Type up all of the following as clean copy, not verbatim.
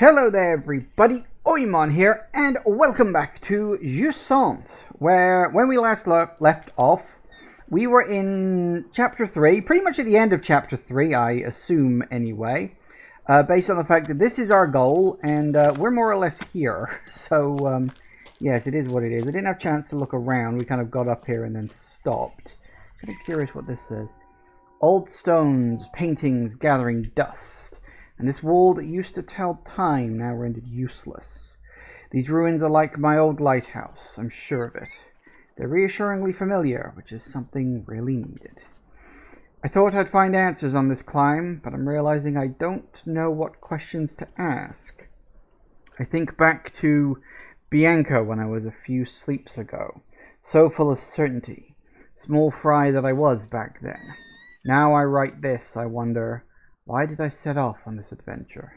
Hello there everybody, Oimon here, and welcome back to Jusant, where when we last left off, we were in Chapter 3, pretty much at the end of Chapter 3, I assume anyway, based on the fact that this is our goal, and we're more or less here, so yes, it is what it is. I didn't have a chance to look around, we kind of got up here and then stopped. Kind of curious what this says. Old stones, paintings gathering dust. And this wall that used to tell time now rendered useless. These ruins are like my old lighthouse, I'm sure of it. They're reassuringly familiar, which is something really needed. I thought I'd find answers on this climb, but I'm realizing I don't know what questions to ask. I think back to Bianca when I was a few sleeps ago, so full of certainty. Small fry that I was back then. Now I write this, I wonder, why did I set off on this adventure?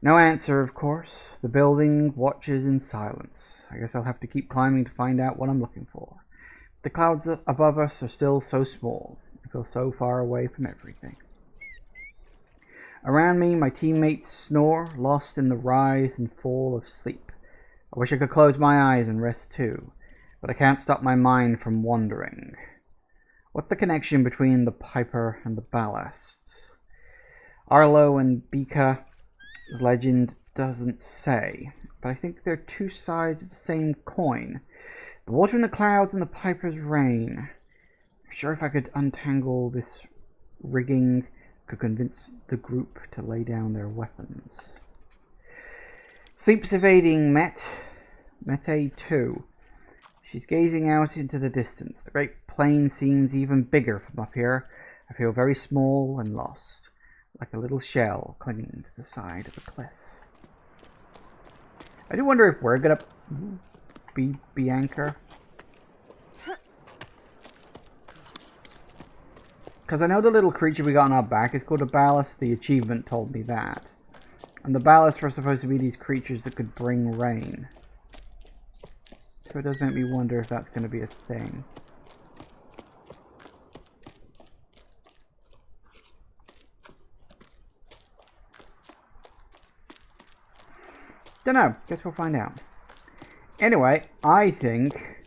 No answer, of course. The building watches in silence. I guess I'll have to keep climbing to find out what I'm looking for. The clouds above us are still so small. I feel so far away from everything. Around me, my teammates snore, lost in the rise and fall of sleep. I wish I could close my eyes and rest too, but I can't stop my mind from wandering. What's the connection between the Piper and the ballasts? Arlo and Bika's legend doesn't say, but I think they're two sides of the same coin. The water in the clouds and the Piper's rain. I'm sure if I could untangle this rigging, I could convince the group to lay down their weapons. Sleep's evading Mete too. She's gazing out into the distance. The great plain seems even bigger from up here. I feel very small and lost, like a little shell clinging to the side of a cliff. I do wonder if we're gonna be Bianca. Because I know the little creature we got on our back is called a ballast. The achievement told me that. And the ballasts were supposed to be these creatures that could bring rain. So it does make me wonder if that's going to be a thing. Dunno. Guess we'll find out. Anyway, I think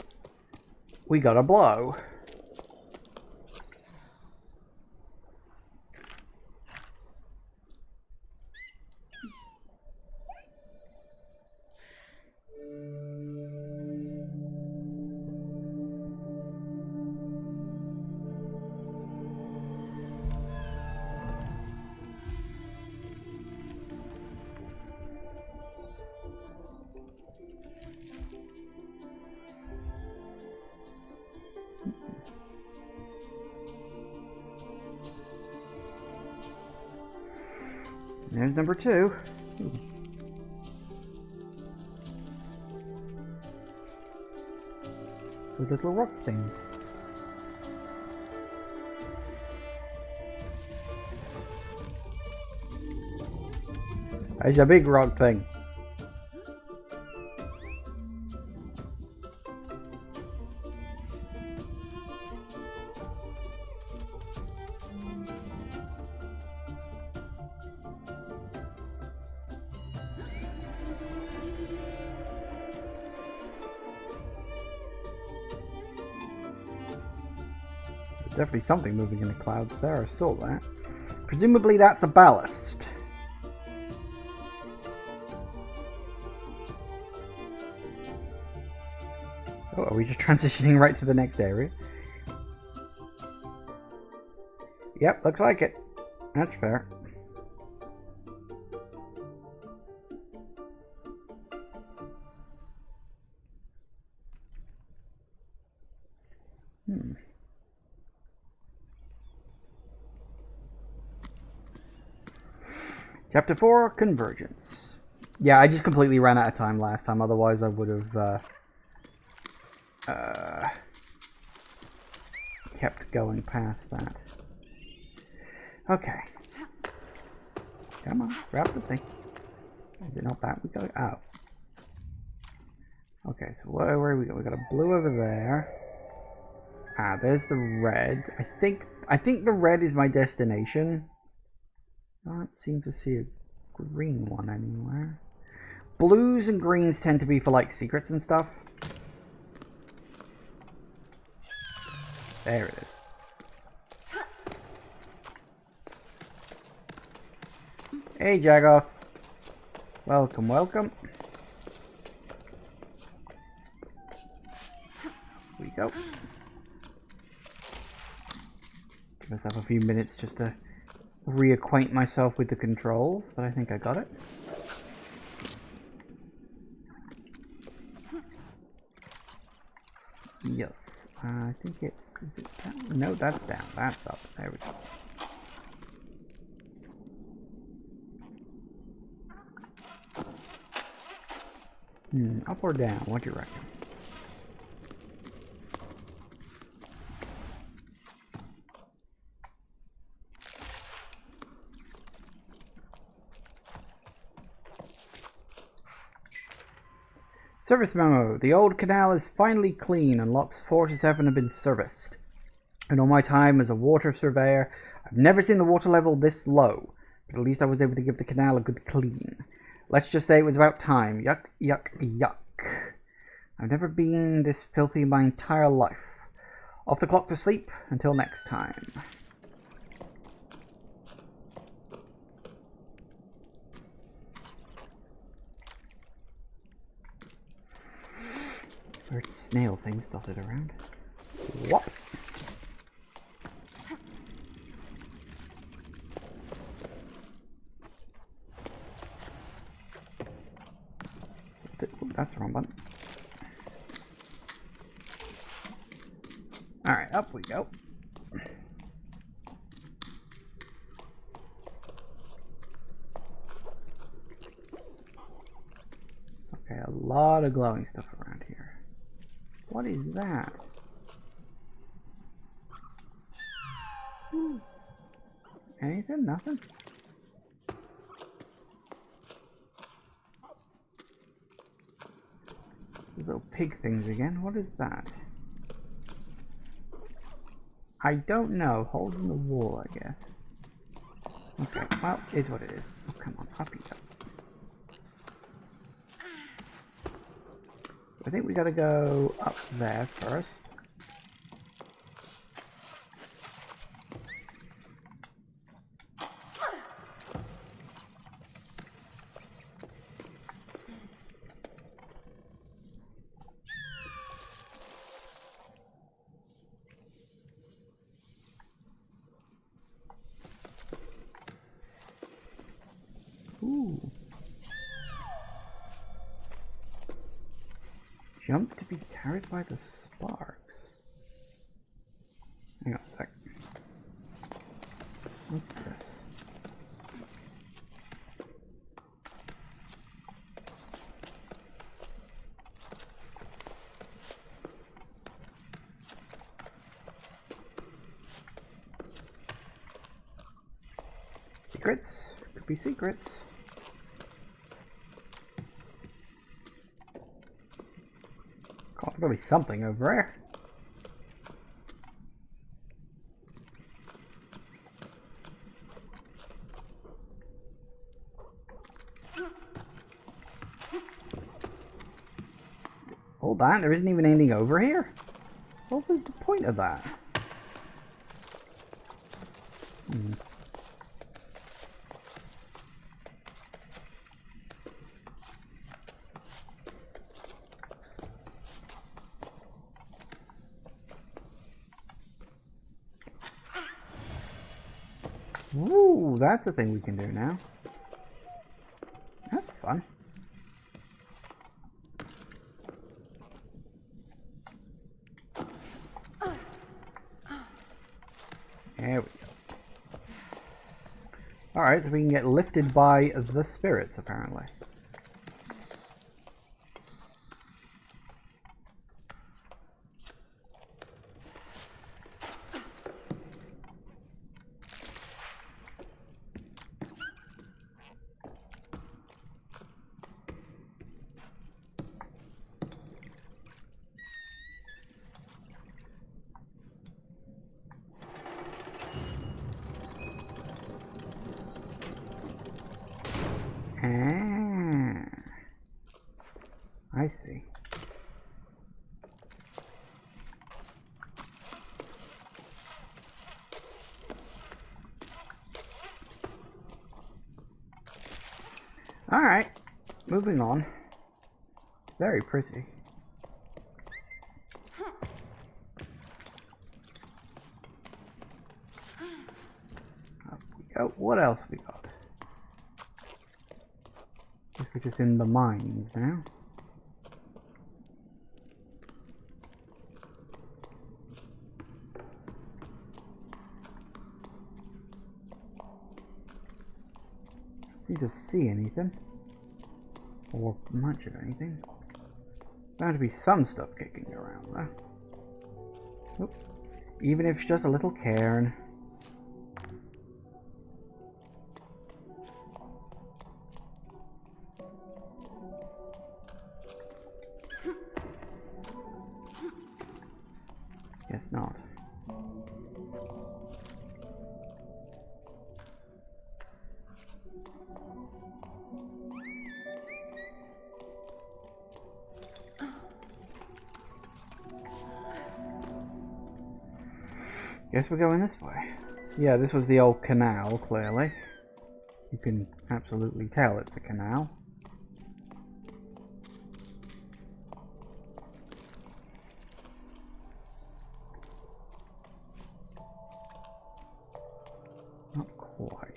we got a blow. There's number 2. Those little rock things. There's a big rock thing. Definitely something moving in the clouds there, I saw that. Presumably that's a ballast. Oh, are we just transitioning right to the next area? Yep, looks like it. That's fair. Chapter 4, Convergence. Yeah, I just completely ran out of time last time, otherwise I would have kept going past that. Okay. Come on, grab the thing. Is it not that we go? Oh. Okay, so where we go? We got a blue over there. Ah, there's the red. I think the red is my destination. Can't seem to see a green one anywhere. Blues and greens tend to be for like secrets and stuff. There it is. Hey Jagoth. Welcome, welcome. Here we go. Give myself a few minutes just to reacquaint myself with the controls, but I think I got it. Yes. I think it's... Is it down? No, that's down. That's up. There we go. Up or down? What do you reckon? Service memo. The old canal is finally clean and locks 4 to 7 have been serviced. In all my time as a water surveyor, I've never seen the water level this low, but at least I was able to give the canal a good clean. Let's just say it was about time. Yuck, yuck, yuck. I've never been this filthy in my entire life. Off the clock to sleep until next time. Weird snail things dotted around. Whop! That's the wrong button. Alright, up we go. Okay, a lot of glowing stuff around here. What is that? Anything? Nothing? These little pig things again. What is that? I don't know. Holes in the wall, I guess. Okay, well, is what it is. Oh, come on, up you go. I think we gotta go up there first. Ooh. Jump to be carried by the sparks. Hang on a sec. What's this? Secrets? Could be secrets. There's gotta be something over there. Hold on, there isn't even anything over here? What was the point of that? Ooh, that's a thing we can do now. That's fun. There we go. Alright, so we can get lifted by the spirits, apparently. I see. Alright, moving on. Very pretty. Up we go. What else we got? Guess we're just in the mines now. Seem to see anything, or much of anything. Bound to be some stuff kicking around though. Oop. Even if it's just a little cairn. Guess not. Guess we're going this way. So yeah, this was the old canal, clearly. You can absolutely tell it's a canal. Not quite.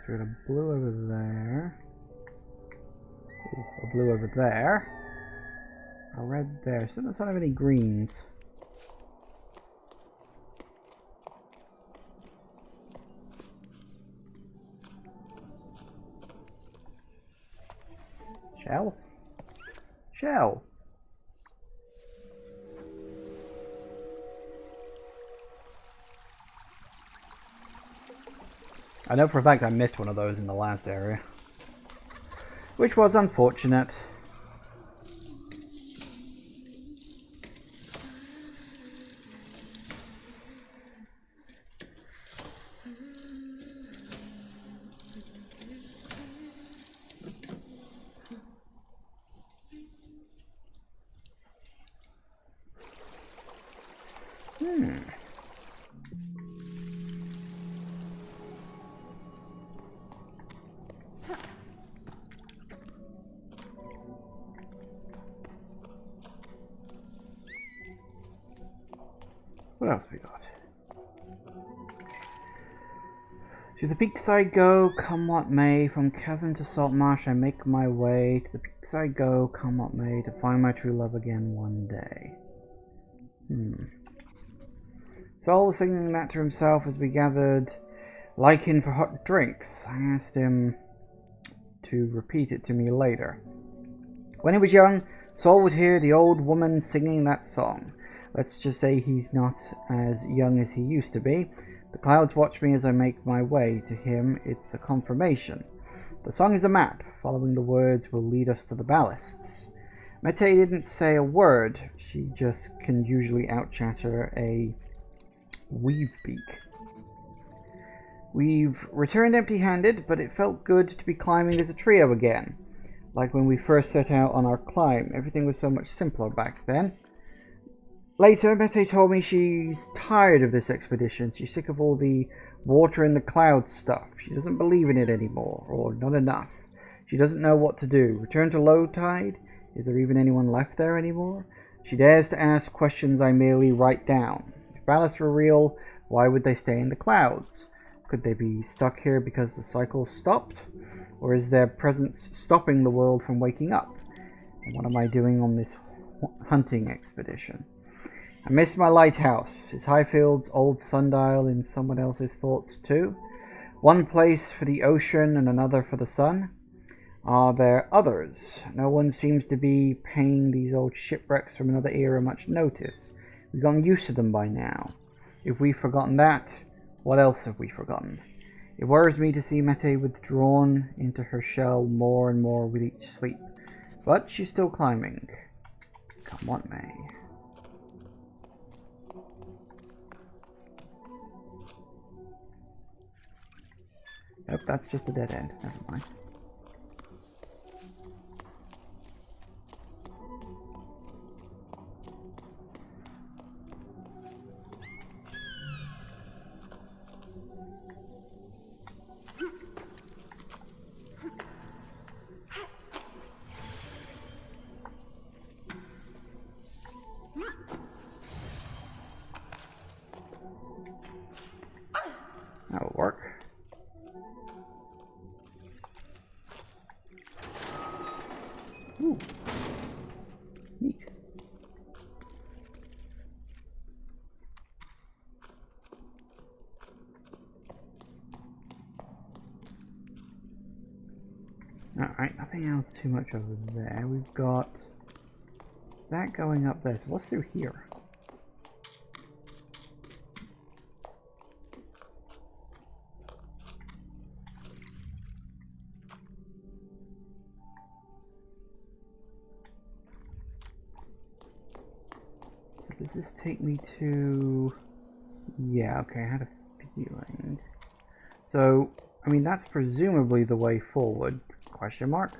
So we got a blue over there. Ooh, a blue over there. A red there. Still doesn't have any greens. Shell? Shell! I know for a fact I missed one of those in the last area, which was unfortunate. What else we got? To the peaks I go, come what may. From chasm to salt marsh I make my way. To the peaks I go, come what may, to find my true love again one day. Saul was singing that to himself as we gathered lichen for hot drinks. I asked him to repeat it to me later. When he was young, Saul would hear the old woman singing that song. Let's just say he's not as young as he used to be. The clouds watch me as I make my way. To him, it's a confirmation. The song is a map. Following the words will lead us to the ballasts. Mete didn't say a word. She just can usually outchatter a weavebeak. We've returned empty-handed, but it felt good to be climbing as a trio again. Like when we first set out on our climb. Everything was so much simpler back then. Later, Mete told me she's tired of this expedition. She's sick of all the water in the clouds stuff. She doesn't believe in it anymore, or not enough. She doesn't know what to do. Return to low tide? Is there even anyone left there anymore? She dares to ask questions I merely write down. If ballasts were real, why would they stay in the clouds? Could they be stuck here because the cycle stopped? Or is their presence stopping the world from waking up? And what am I doing on this hunting expedition? I miss my lighthouse. Is Highfield's old sundial in someone else's thoughts too? One place for the ocean and another for the sun? Are there others? No one seems to be paying these old shipwrecks from another era much notice. We've gotten used to them by now. If we've forgotten that, what else have we forgotten? It worries me to see Mete withdrawn into her shell more and more with each sleep. But she's still climbing. Come what may. Nope, that's just a dead end. Never mind. That'll work. Ooh. Neat. Alright, nothing else too much over there. We've got that going up there. So what's through here? Does this take me to... Yeah, okay, I had a feeling. So, I mean, that's presumably the way forward. Question mark?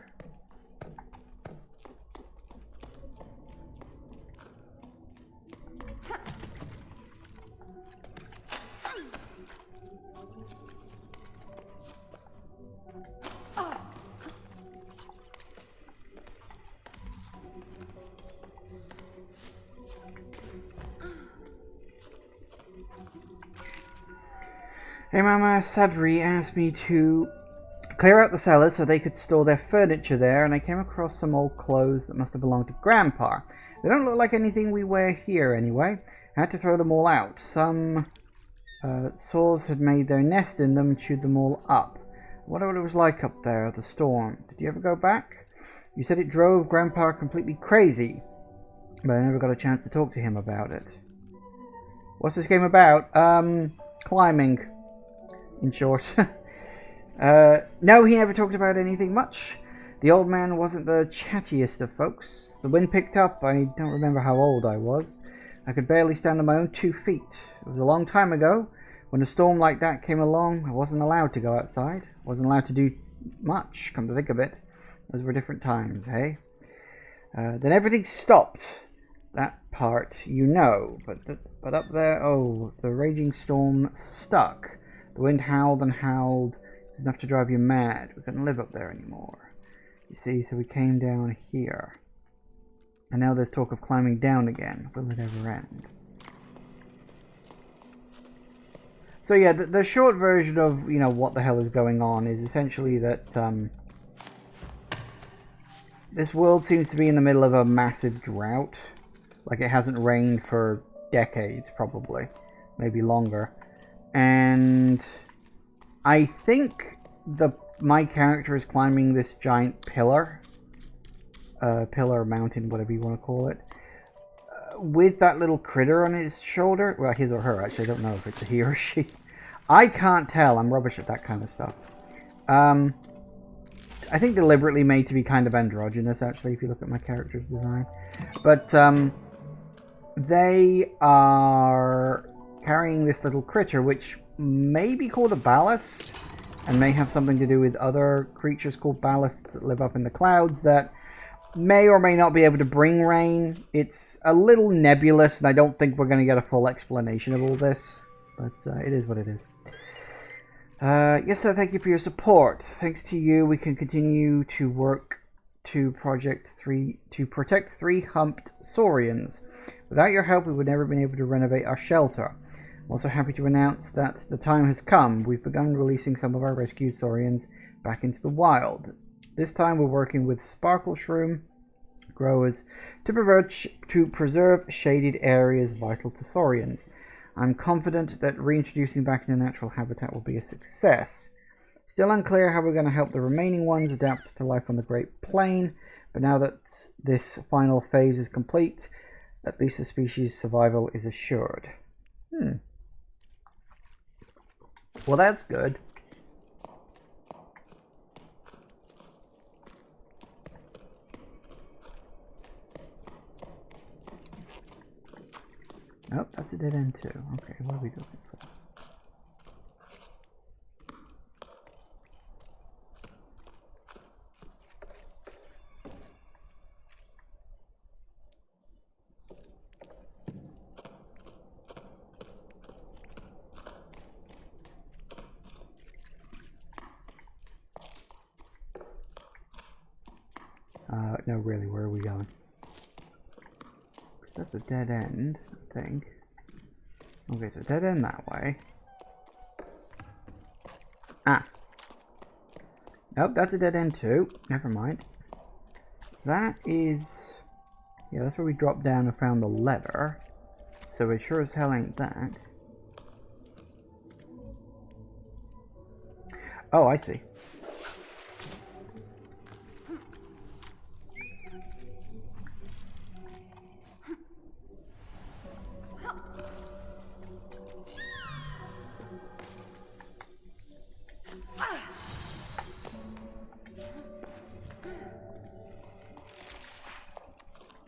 Hey Mama, Sadri asked me to clear out the cellars so they could store their furniture there, and I came across some old clothes that must have belonged to Grandpa. They don't look like anything we wear here anyway. I had to throw them all out. Some saws had made their nest in them and chewed them all up. I wonder what it was like up there, the storm. Did you ever go back? You said it drove Grandpa completely crazy, but I never got a chance to talk to him about it. What's this game about? Climbing. In short. No, he never talked about anything much. The old man wasn't the chattiest of folks. The wind picked up. I don't remember how old I was. I could barely stand on my own 2 feet. It was a long time ago. When a storm like that came along, I wasn't allowed to go outside. I wasn't allowed to do much, come to think of it. Those were different times, hey? Then everything stopped. That part you know. But up there, oh, the raging storm stuck. The wind howled and howled. It was enough to drive you mad. We couldn't live up there anymore. You see, so we came down here. And now there's talk of climbing down again. Will it ever end? So yeah, the short version of, you know, what the hell is going on is essentially that this world seems to be in the middle of a massive drought. Like it hasn't rained for decades, probably. Maybe longer. And I think my character is climbing this giant pillar. Pillar, mountain, whatever you want to call it. With that little critter on his shoulder. Well, his or her, actually. I don't know if it's a he or she. I can't tell. I'm rubbish at that kind of stuff. I think deliberately made to be kind of androgynous, actually, if you look at my character's design. But they are carrying this little critter, which may be called a ballast, and may have something to do with other creatures called ballasts that live up in the clouds that may or may not be able to bring rain. It's a little nebulous, and I don't think we're going to get a full explanation of all this, but it is what it is. Yes, sir, thank you for your support. Thanks to you, we can continue to work to protect 3 humped saurians. Without your help, we would never have been able to renovate our shelter. I'm also happy to announce that the time has come. We've begun releasing some of our rescued saurians back into the wild. This time we're working with sparkle shroom growers to preserve shaded areas vital to saurians. I'm confident that reintroducing back into natural habitat will be a success. Still unclear how we're going to help the remaining ones adapt to life on the Great Plain, but now that this final phase is complete, at least the species' survival is assured. Well, that's good. Nope, that's a dead end too. Okay, what are we looking for? really, where are we going? That's a dead end, I think. Okay, so dead end that way. Ah. Nope, that's a dead end too. Never mind. That is... yeah, that's where we dropped down and found the letter. So it sure as hell ain't that. Oh, I see.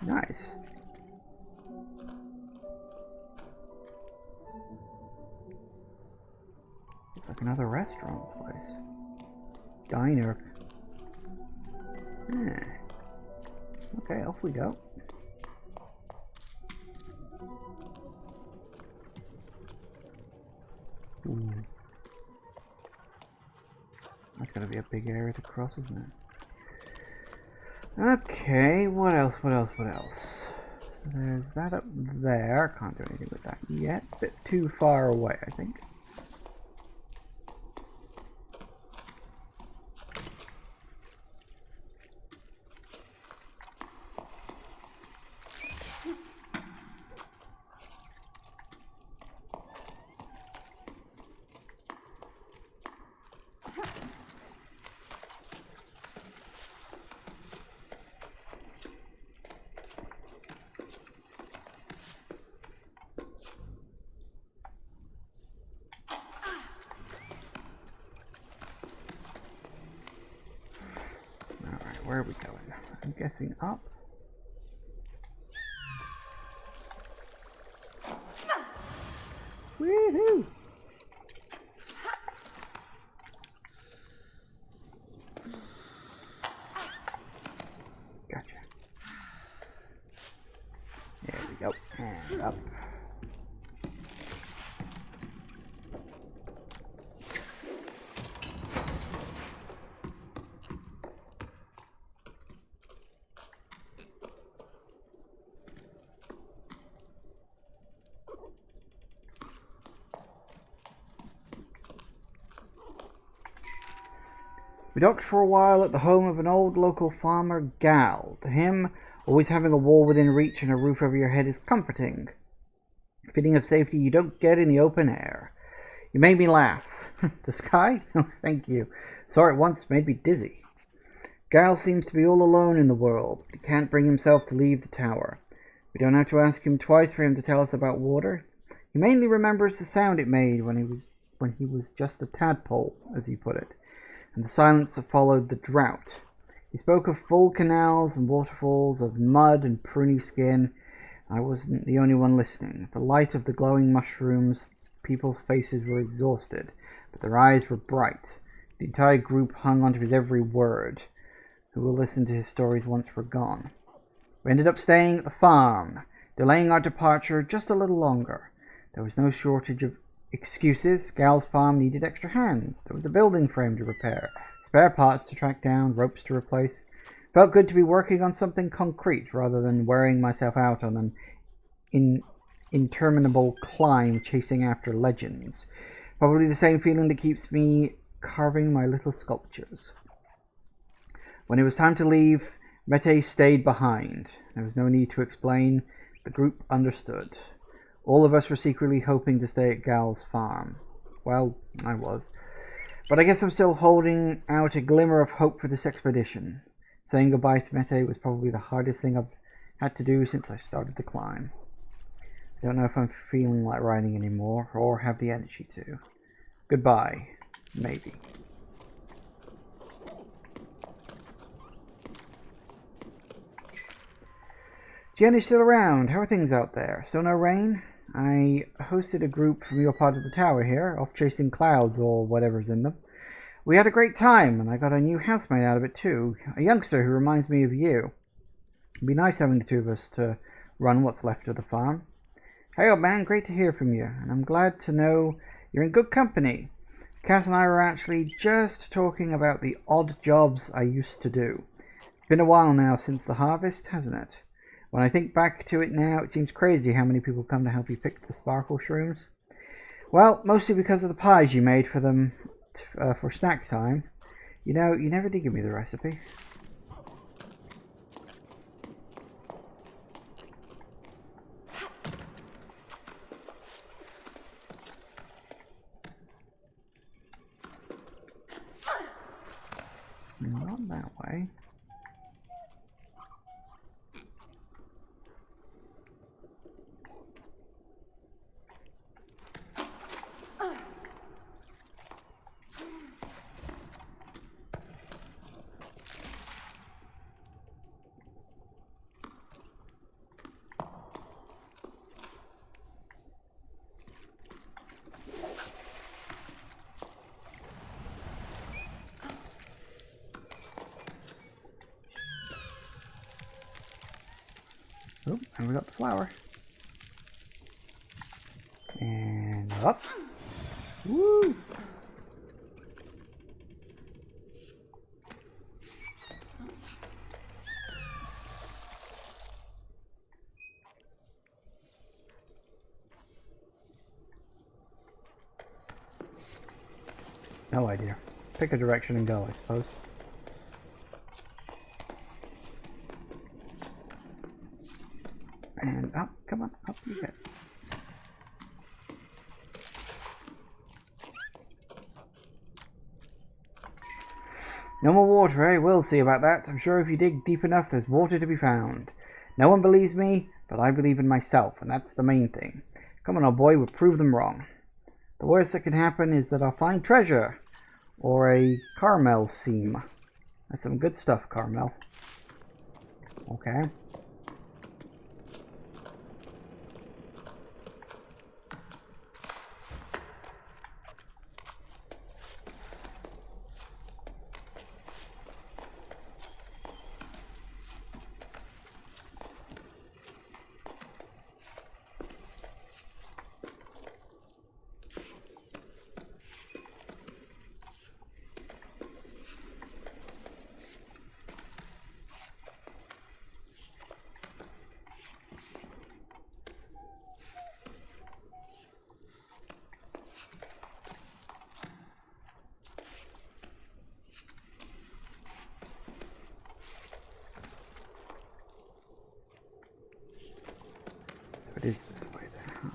Nice. Looks like another restaurant place. Diner. Yeah. Okay, off we go. Ooh. That's gonna be a big area to cross, isn't it? Okay, what else, what else, what else? So there's that up there. Can't do anything with that yet. A bit too far away, I think. Where are we going? I'm guessing up. Woohoo! Gotcha. There we go. And up. We docked for a while at the home of an old local farmer, Gal. To him, always having a wall within reach and a roof over your head is comforting. A feeling of safety you don't get in the open air. You made me laugh. The sky? No, thank you. Saw it once, made me dizzy. Gal seems to be all alone in the world, but he can't bring himself to leave the tower. We don't have to ask him twice for him to tell us about water. He mainly remembers the sound it made when he was just a tadpole, as he put it, and the silence that followed the drought. He spoke of full canals and waterfalls, of mud and pruny skin. I wasn't the only one listening. The light of the glowing mushrooms, people's faces were exhausted, but their eyes were bright. The entire group hung onto his every word. Who will listen to his stories once we're gone? We ended up staying at the farm, delaying our departure just a little longer. There was no shortage of excuses. Gal's farm needed extra hands. There was a building frame to repair, spare parts to track down, ropes to replace. Felt good to be working on something concrete rather than wearing myself out on an interminable climb chasing after legends. Probably the same feeling that keeps me carving my little sculptures. When it was time to leave, Mete stayed behind. There was no need to explain. The group understood. All of us were secretly hoping to stay at Gal's farm. Well, I was. But I guess I'm still holding out a glimmer of hope for this expedition. Saying goodbye to Mete was probably the hardest thing I've had to do since I started the climb. I don't know if I'm feeling like riding anymore, or have the energy to. Goodbye. Maybe. Jenny's still around. How are things out there? Still no rain? I hosted a group from your part of the tower here, off chasing clouds or whatever's in them. We had a great time, and I got a new housemate out of it too, a youngster who reminds me of you. It'd be nice having the two of us to run what's left of the farm. Hey old man, great to hear from you, and I'm glad to know you're in good company. Cass and I were actually just talking about the odd jobs I used to do. It's been a while now since the harvest, hasn't it? When I think back to it now, it seems crazy how many people come to help you pick the sparkle shrooms. Well, mostly because of the pies you made for them for snack time. You know, you never did give me the recipe. Not that way. Oh, and we got the flower. And up. Woo! No idea. Pick a direction and go, I suppose. And up, come on, up you get. No more water, eh? We'll see about that. I'm sure if you dig deep enough, there's water to be found. No one believes me, but I believe in myself, and that's the main thing. Come on, old boy, we'll prove them wrong. The worst that can happen is that I'll find treasure, or a caramel seam. That's some good stuff, caramel. Okay. It is this way then, huh?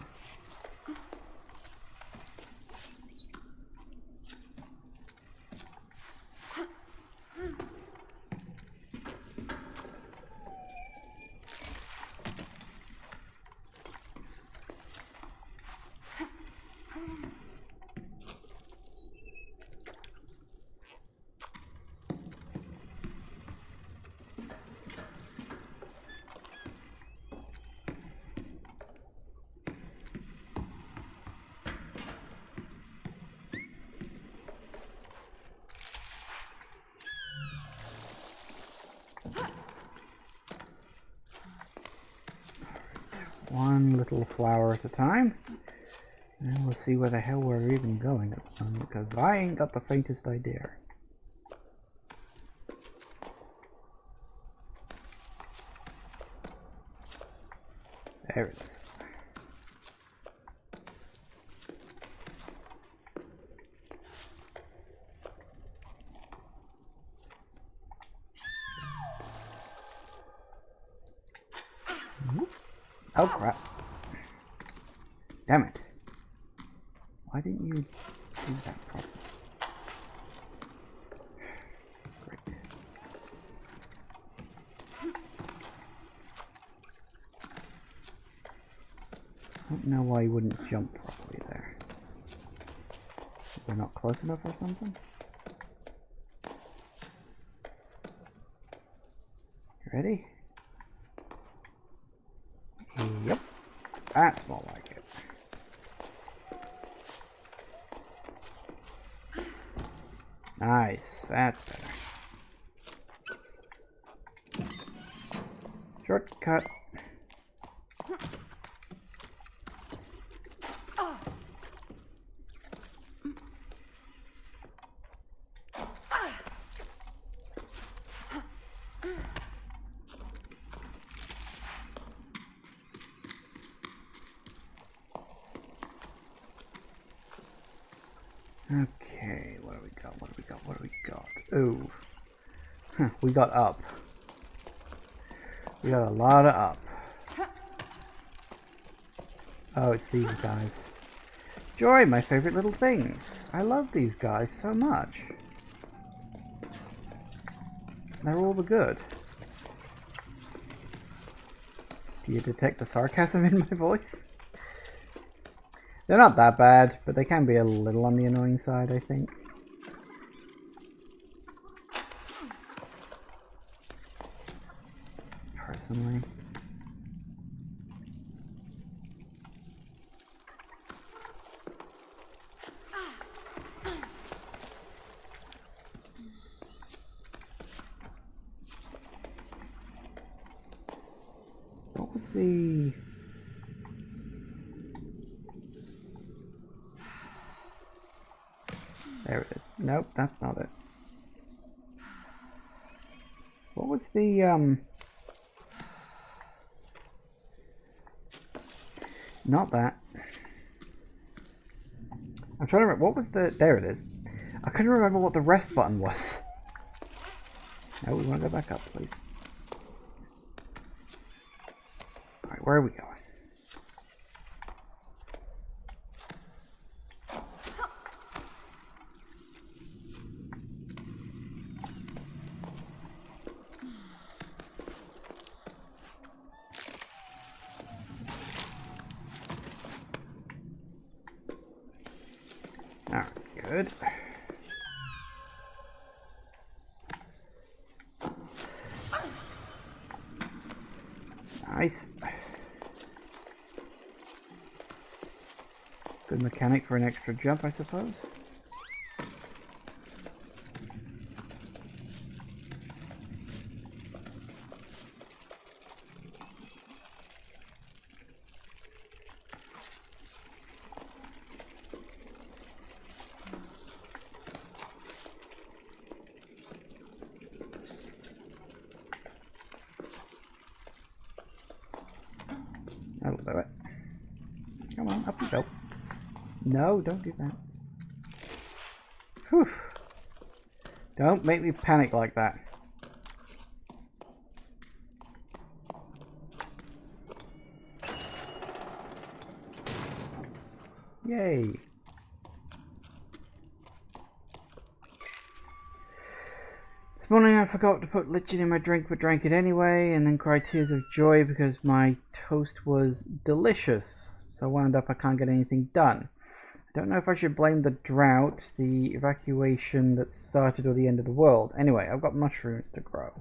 One little flower at a time, and we'll see where the hell we're even going at the moment, because I ain't got the faintest idea. There it is. Oh crap. Damn it. Why didn't you do that properly? Great. I don't know why you wouldn't jump properly there. They're not close enough or something? Ready? Yep, that's more like it. Nice, that's better. Shortcut. Okay, what do we got? What do we got? What do we got? Ooh. Huh, we got up. We got a lot of up. Oh, it's these guys. Joy, my favorite little things. I love these guys so much. They're all the good. Do you detect the sarcasm in my voice? They're not that bad, but they can be a little on the annoying side, I think. Personally. What was the... There it is. Nope, that's not it. What was the, Not that. I'm trying to remember, what was the... There it is. I couldn't remember what the rest button was. No, we want to go back up, please. Alright, where are we going? Alright, good. Nice. Good mechanic for an extra jump, I suppose. That'll do it. Come on, up you go. No, don't do that. Whew. Don't make me panic like that. Yay. This morning I forgot to put lichen in my drink but drank it anyway and then cried tears of joy because my toast was delicious. So wound up I can't get anything done. I don't know if I should blame the drought, the evacuation that started, or the end of the world. Anyway, I've got mushrooms to grow.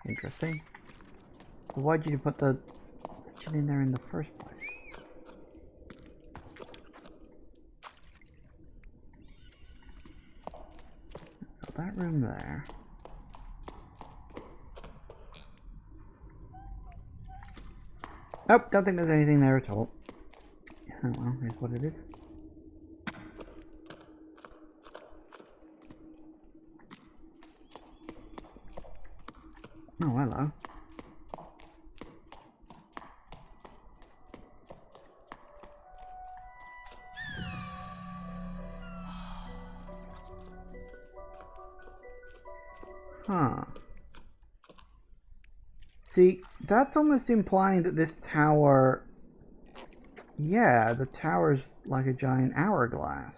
Interesting. So why did you put the lichen in there in the first place? Got that room there. Nope, don't think there's anything there at all. Oh well, here's what it is. Oh, hello. Huh. See, that's almost implying that this tower... Yeah, the tower's like a giant hourglass.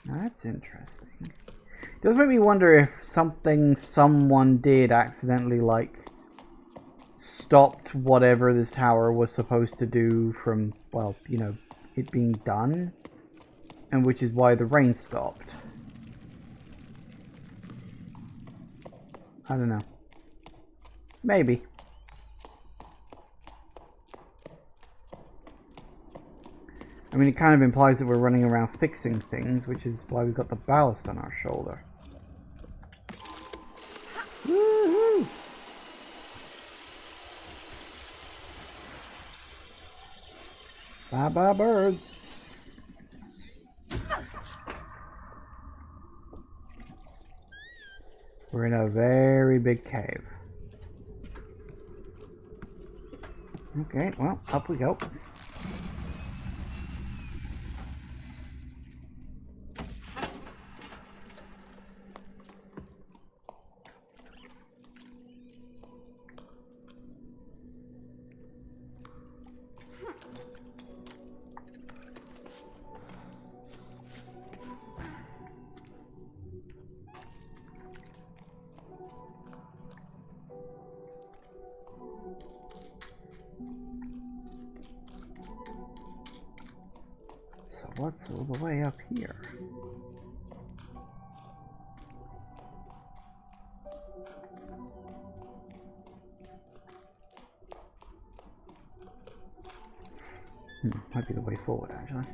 Now that's interesting. It does make me wonder if someone did accidentally, like, stopped whatever this tower was supposed to do from, well, you know, it being done. And which is why the rain stopped. I don't know. Maybe. I mean, it kind of implies that we're running around fixing things, which is why we've got the ballast on our shoulder. Woohoo! Bye bye, bird. We're in a very big cave. Okay, well, up we go. So what's all the way up here? Might be the way forward, actually.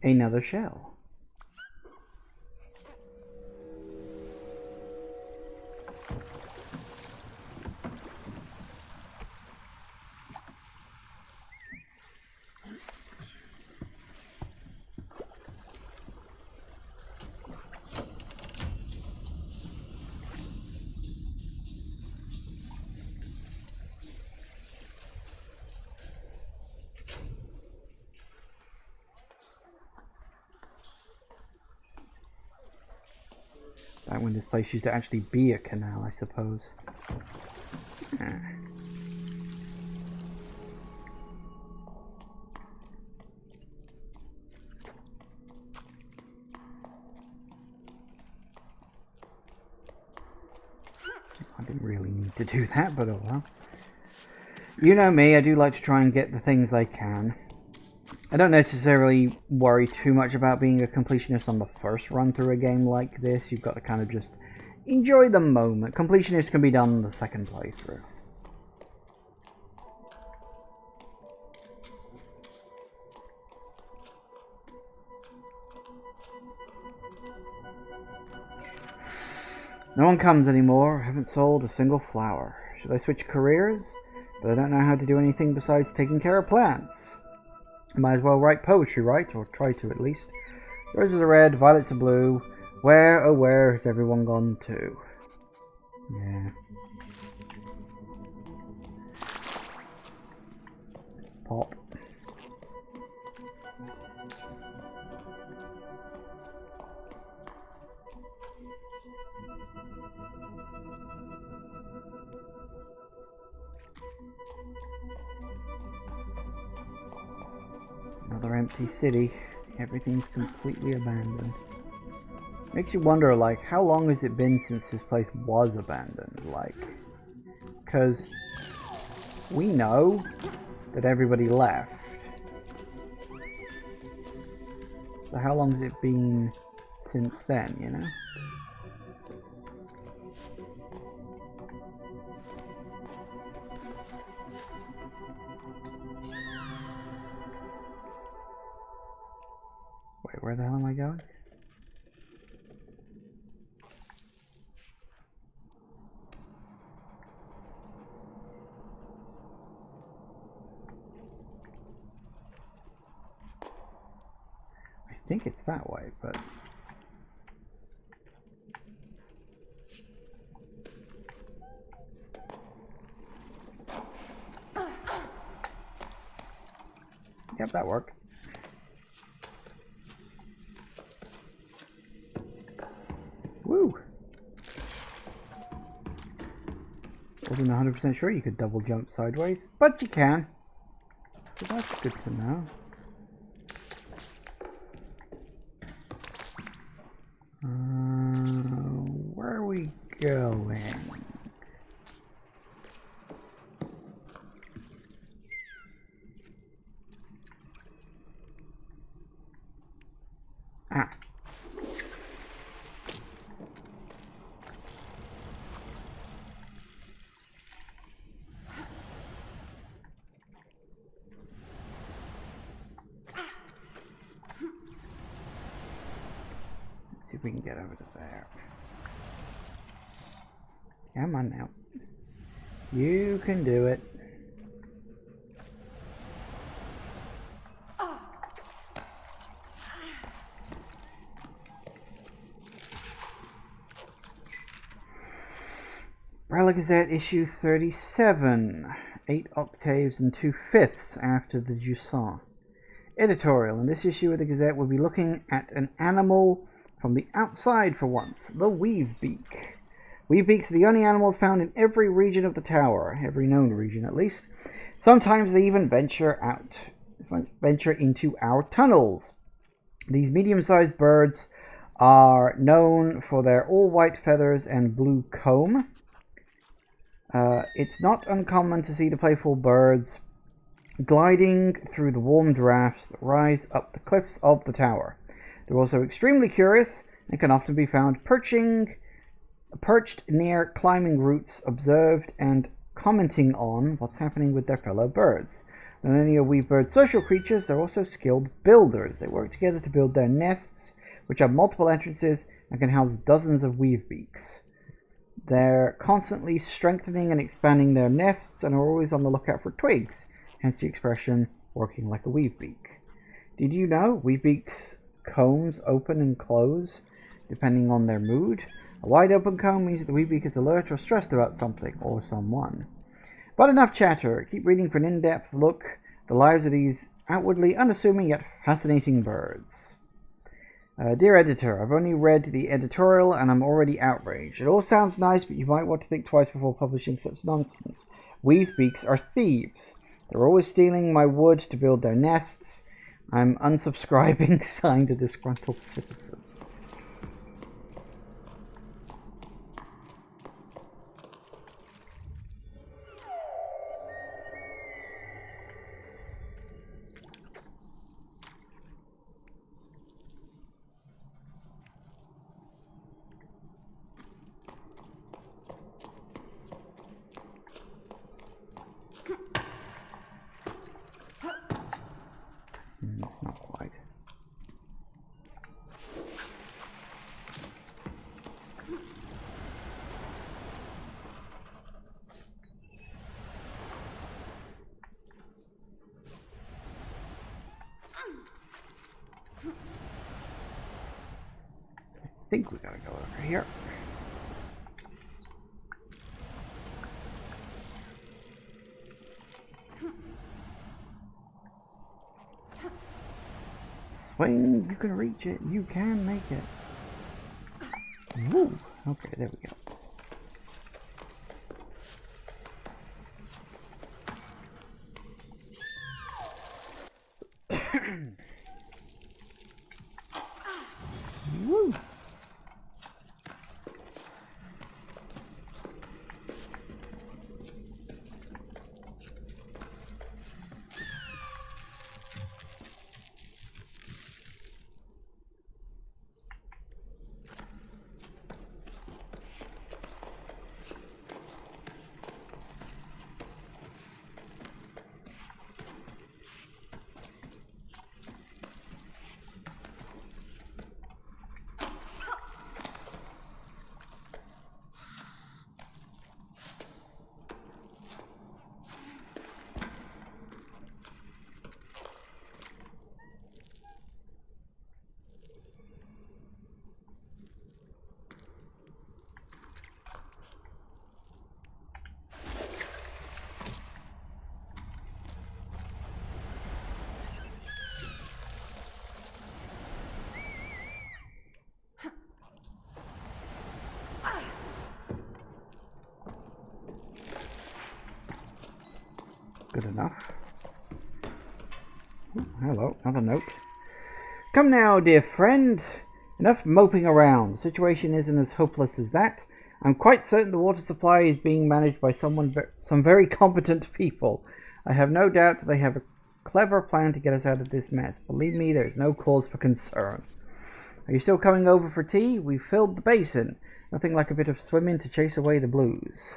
Another shell. Back when this place used to actually be a canal, I suppose. I didn't really need to do that, but oh well. You know me, I do like to try and get the things I can. I don't necessarily worry too much about being a completionist on the first run through a game like this. You've got to kind of just enjoy the moment. Completionist can be done on the second playthrough. No one comes anymore. I haven't sold a single flower. Should I switch careers? But I don't know how to do anything besides taking care of plants. I might as well write poetry, right? Or try to, at least. Roses are red, violets are blue. Where, oh where, has everyone gone to? Yeah. Pop. Another empty city. Everything's completely abandoned. Makes you wonder, like, how long has it been since this place was abandoned? Like, because we know that everybody left. So how long has it been since then, you know? Wait, where the hell am I going? I think it's that way, but... Yep, that worked. Woo! Wasn't 100% sure you could double jump sideways, but you can. So that's good to know. Where are we going? Ah. if we can get over to there. Come on now. You can do it. Umbrella Gazette issue 37, 8 octaves and 2/5 after the Jusant. Editorial. In this issue of the Gazette, we'll be looking at an animal from the outside for once, the weavebeak. Weavebeaks are the only animals found in every region of the tower, every known region at least. Sometimes they even venture into our tunnels. These medium-sized birds are known for their all-white feathers and blue comb. It's not uncommon to see the playful birds gliding through the warm drafts that rise up the cliffs of the tower. They're also extremely curious and can often be found perched near climbing roots, observed and commenting on what's happening with their fellow birds. Not only are weavebirds social creatures, they're also skilled builders. They work together to build their nests, which have multiple entrances and can house dozens of weavebeaks. They're constantly strengthening and expanding their nests and are always on the lookout for twigs, hence the expression, working like a weavebeak. Did you know weavebeaks' combs open and close depending on their mood? A wide open comb means that the weavebeak is alert or stressed about something or someone. But enough chatter. Keep reading for an in-depth look at the lives of these outwardly unassuming yet fascinating birds. Dear editor, I've only read the editorial and I'm already outraged. It all sounds nice, but you might want to think twice before publishing such nonsense. Weavebeaks are thieves. They're always stealing my wood to build their nests. I'm unsubscribing, signed a disgruntled citizen. Not quite. I think we gotta go over here. Swing, you can reach it. You can make it. Woo! Okay, there we go. Woo! Good enough. Ooh, hello, another note. Come now, dear friend. Enough moping around. The situation isn't as hopeless as that. I'm quite certain the water supply is being managed by some very competent people. I have no doubt they have a clever plan to get us out of this mess. Believe me, there's no cause for concern. Are you still coming over for tea? We've filled the basin. Nothing like a bit of swimming to chase away the blues.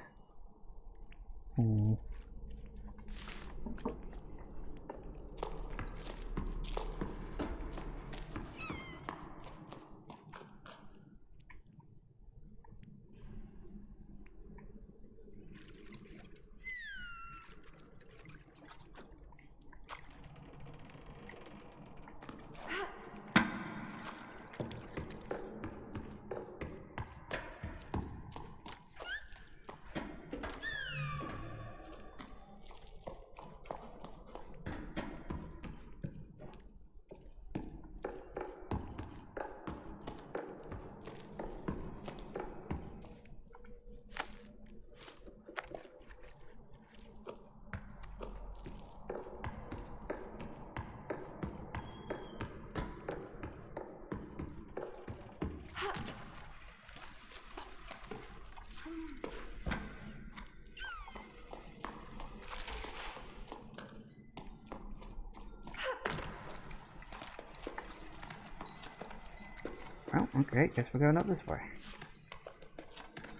Well, okay, guess we're going up this way.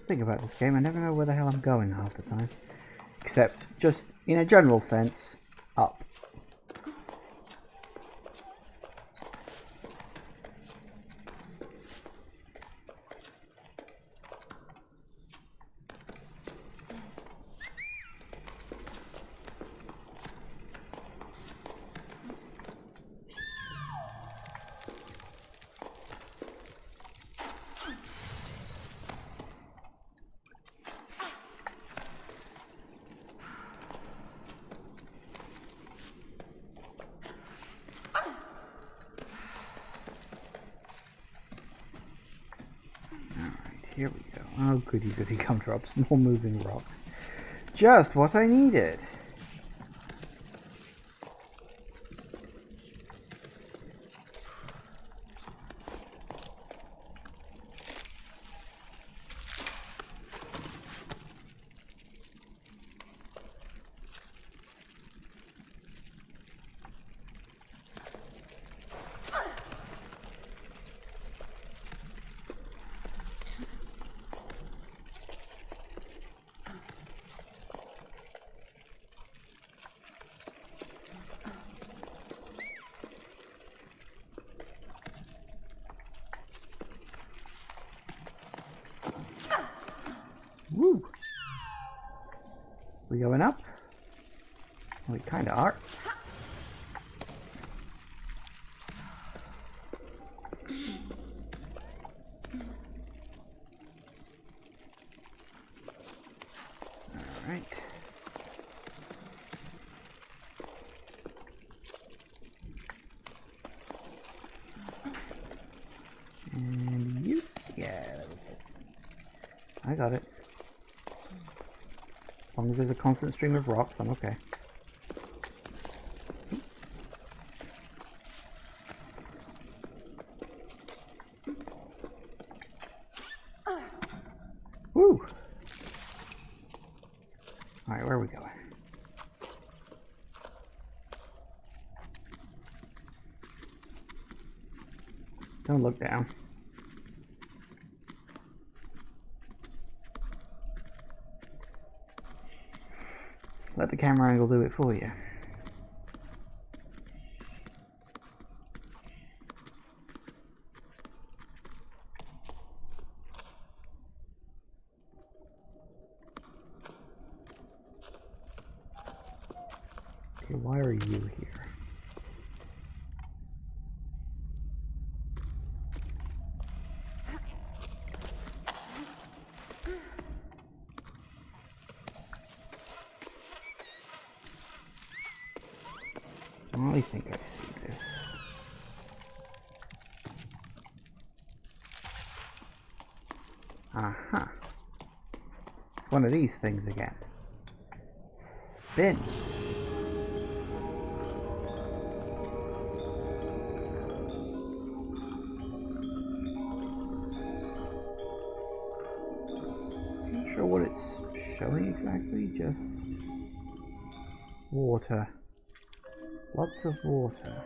Think about this game, I never know where the hell I'm going half the time. Except, just in a general sense, up. Here we go. Oh, goody goody gumdrops. More moving rocks. Just what I needed. Woo! We going up? We kind of are. Alright. And you? Yeah, that was it. I got it. As long as there's a constant stream of rocks, I'm okay. Woo! Alright, where are we going? Don't look down. Let the camera angle do it for you. Okay, why are you here? I think I see this. Aha. One of these things again. Spin. Not sure what it's showing exactly, just water. Lots of water.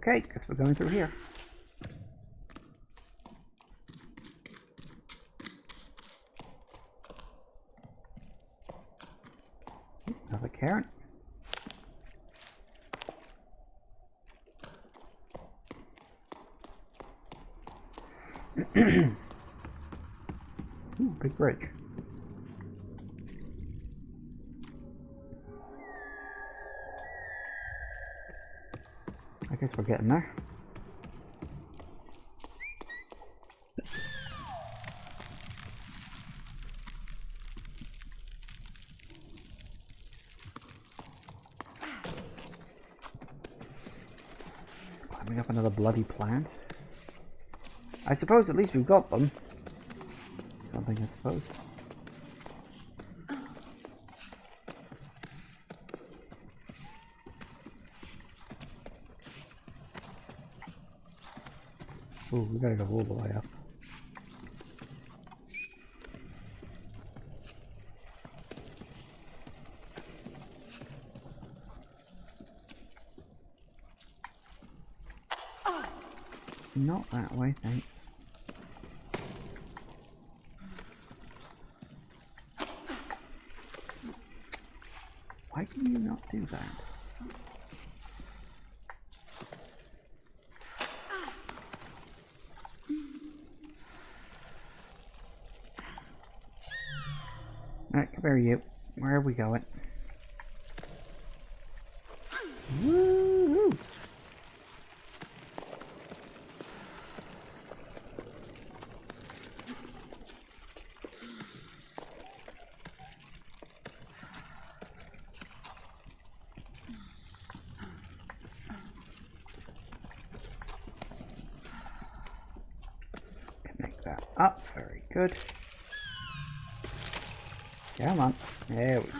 Okay, guess we're going through here. Another carrot. Ooh, big bridge. I guess we're getting there. Bring up another bloody plant. I suppose at least we've got them. Something, I suppose. Ooh, we gotta go all the way up. Not that way, thanks. Why can you not do that? Alright, come here, you. Where are we going? Woo-hoo! Connect that up, very good. Come on, there we go.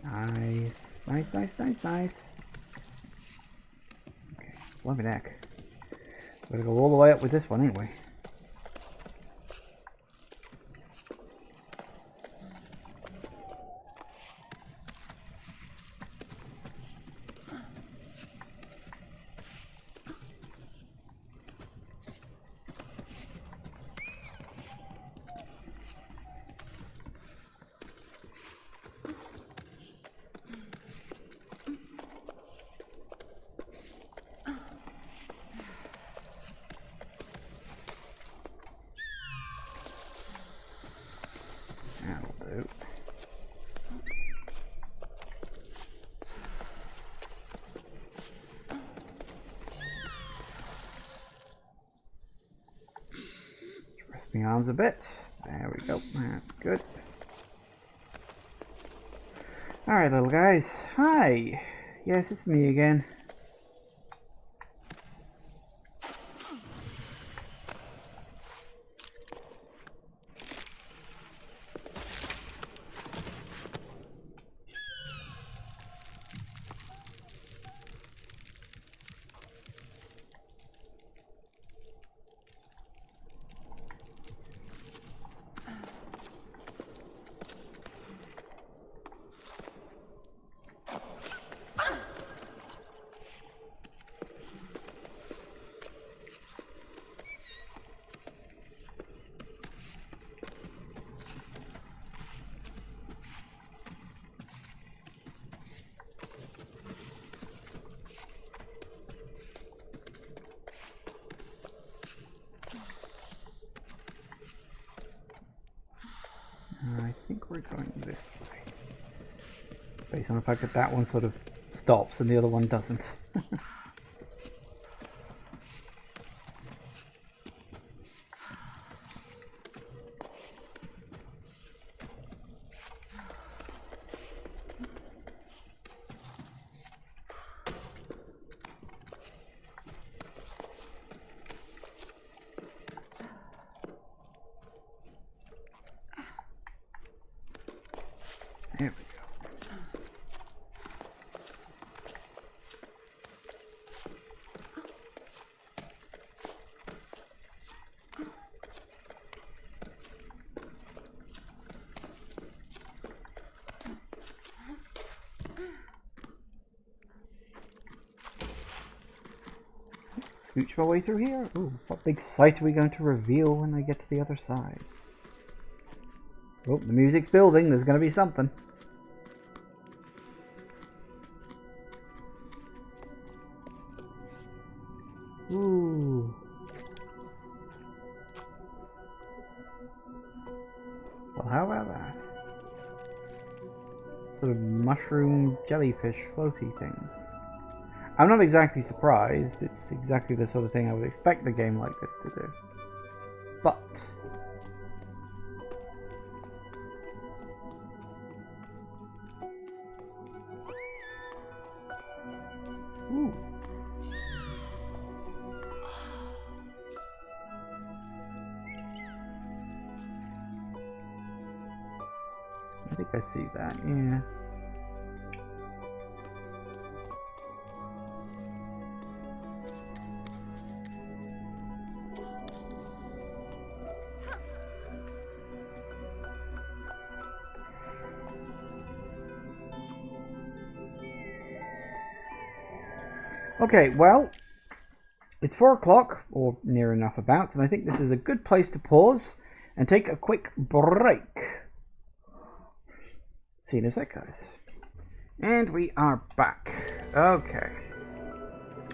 Nice, nice, nice, nice, nice. Okay, lovely neck. Gotta go all the way up with this one anyway. That'll do. Rest my arms a bit. There we go. That's good. Alright, little guys. Hi. Yes, it's me again. I think we're going this way. Based on the fact that that one sort of stops and the other one doesn't. There we go. Scooch my way through here. Ooh, what big sight are we going to reveal when I get to the other side? Oh, the music's building. There's going to be something. Ooh. Well, how about that? Sort of mushroom jellyfish floaty things. I'm not exactly surprised. It's exactly the sort of thing I would expect a game like this to do. But ooh. I think I see that, yeah. Okay, well, it's 4 o'clock, or near enough about, and I think this is a good place to pause and take a quick break. See you in a sec, guys. And we are back. Okay.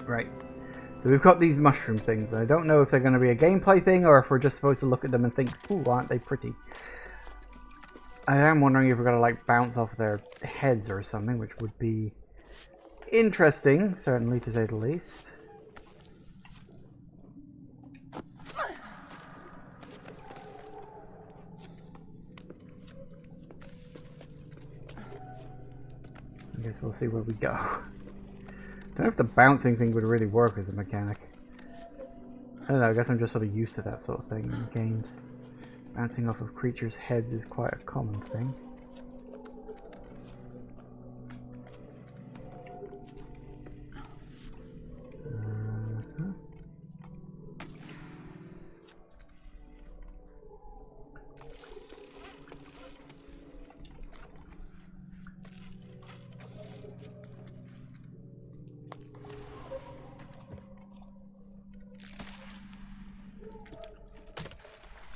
Right. So we've got these mushroom things. I don't know if they're going to be a gameplay thing or if we're just supposed to look at them and think, ooh, aren't they pretty? I am wondering if we're going to like bounce off their heads or something, which would be interesting, certainly, to say the least. I guess we'll see where we go. Don't know if the bouncing thing would really work as a mechanic. I don't know, I guess I'm just sort of used to that sort of thing in games. Bouncing off of creatures' heads is quite a common thing.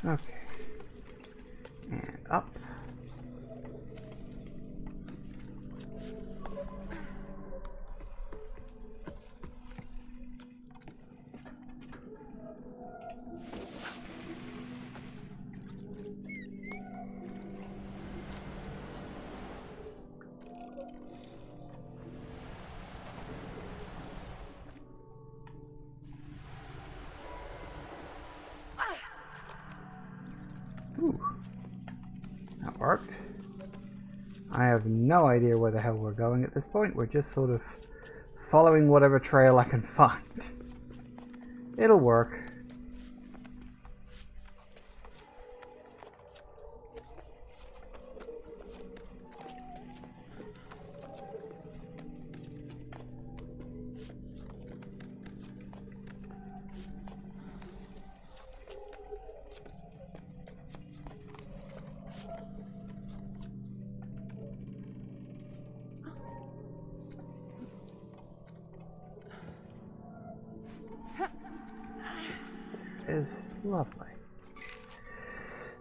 Okay. And up. Ooh, that worked. I have no idea where the hell we're going at this point. We're just sort of following whatever trail I can find. It'll work. Is lovely.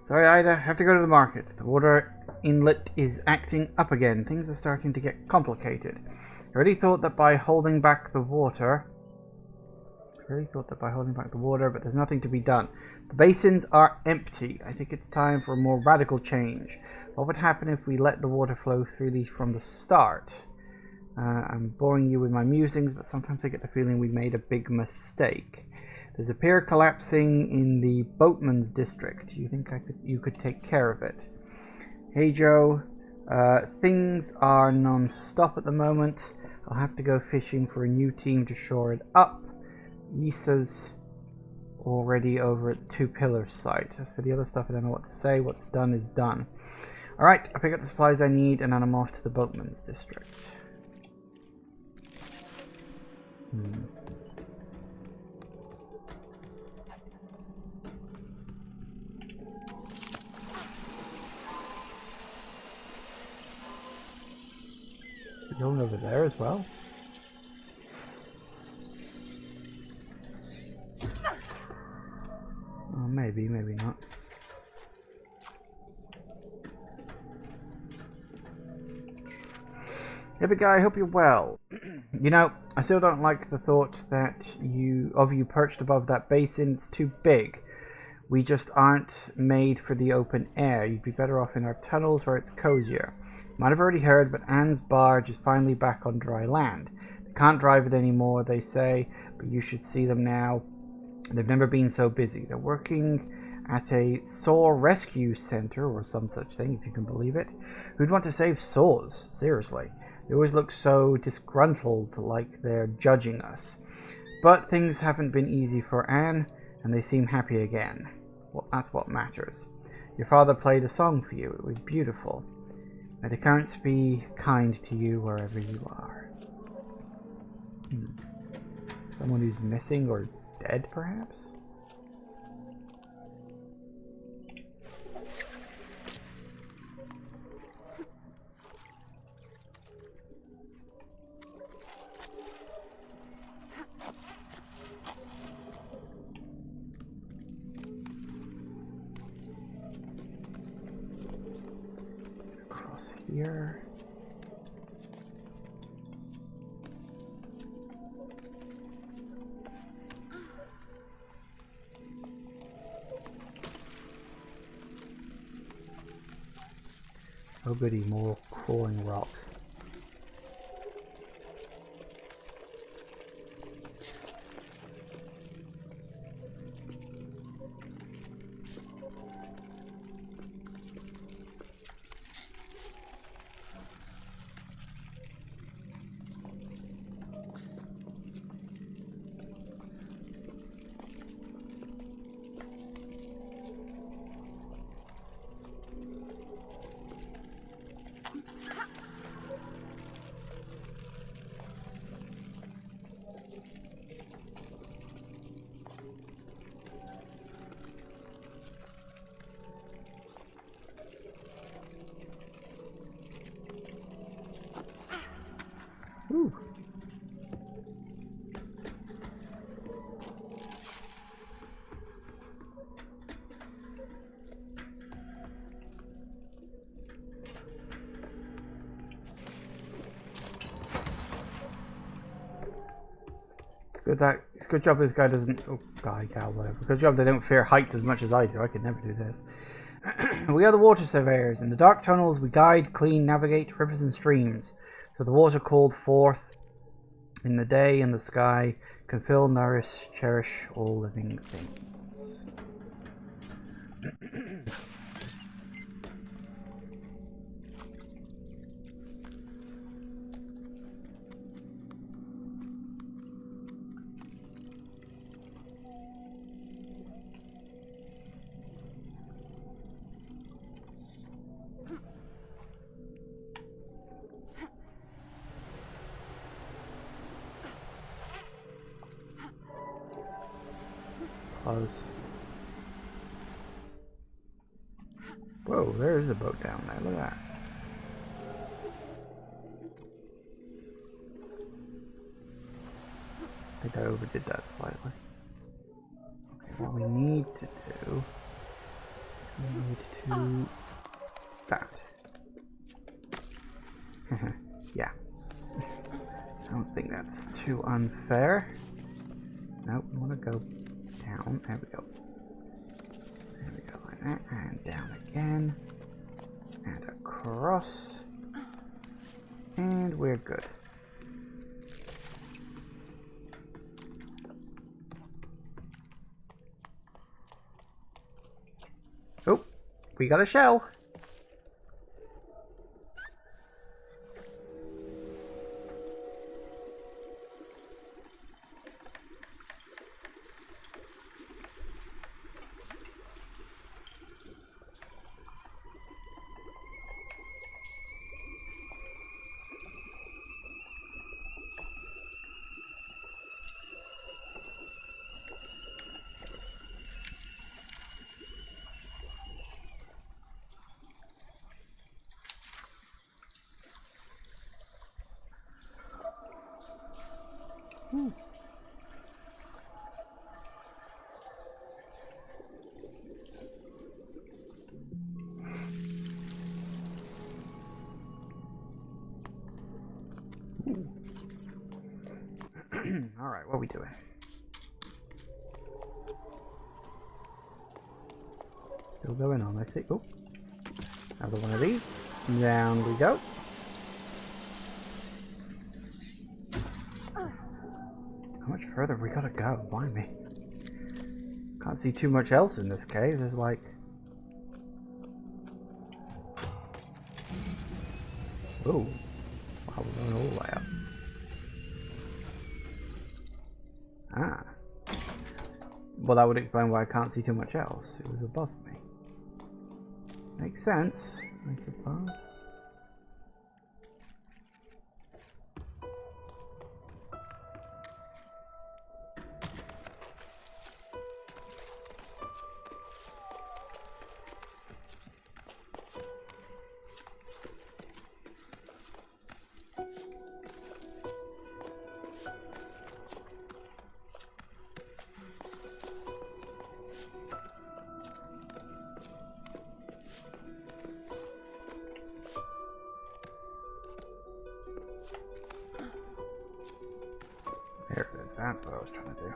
Sorry, Ida, have to go to the market. The water inlet is acting up again. Things are starting to get complicated. I really thought that by holding back the water, but there's nothing to be done. The basins are empty. I think it's time for a more radical change. What would happen if we let the water flow freely from the start? I'm boring you with my musings, but sometimes I get the feeling we made a big mistake. There's a pier collapsing in the boatman's district. Do you think you could take care of it? Hey Joe, things are non-stop at the moment. I'll have to go fishing for a new team to shore it up. Lisa's already over at Two Pillars site. As for the other stuff, I don't know what to say. What's done is done. Alright, I'll pick up the supplies I need and then I'm off to the boatman's district. Going over there as well. Oh, maybe not. Hey, big guy, I hope you're well. You know, I still don't like the thought that you perched above that basin. It's too big. We just aren't made for the open air. You'd be better off in our tunnels where it's cozier. You might have already heard, but Anne's barge is finally back on dry land. They can't drive it anymore, they say, but you should see them now. They've never been so busy. They're working at a Saw rescue center or some such thing, if you can believe it. Who'd want to save Saws? Seriously. They always look so disgruntled, like they're judging us. But things haven't been easy for Anne, and they seem happy again. Well, that's what matters. Your father played a song for you. It was beautiful. May the currents be kind to you wherever you are. Someone who's missing or dead, perhaps? Across here. Oh goody, more crawling rocks. Ooh. It's good job this guy doesn't. Oh, guy, gal, whatever. Good job they don't fear heights as much as I do. I could never do this. We are the water surveyors. In the dark tunnels, we guide, clean, navigate rivers and streams. So the water called forth in the day and the sky can fill, nourish, cherish all living things. Close. Whoa, there is a boat down there. Look at that. I think I overdid that slightly. Okay, what we need to do... We need to do... that. Yeah. I don't think that's too unfair. Nope, we want to go down. There we go. There we go, like that. And down again. And across. And we're good. Oh, we got a shell. Alright, what are we doing? Still going on, I see. Oh, another one of these. Down we go. How much further have we gotta go? Why me? Can't see too much else in this cave. There's like... Oh. Wow, we're going all the way up. Ah. Well, that would explain why I can't see too much else. It was above me. Makes sense, I suppose. There it is, that's what I was trying to do.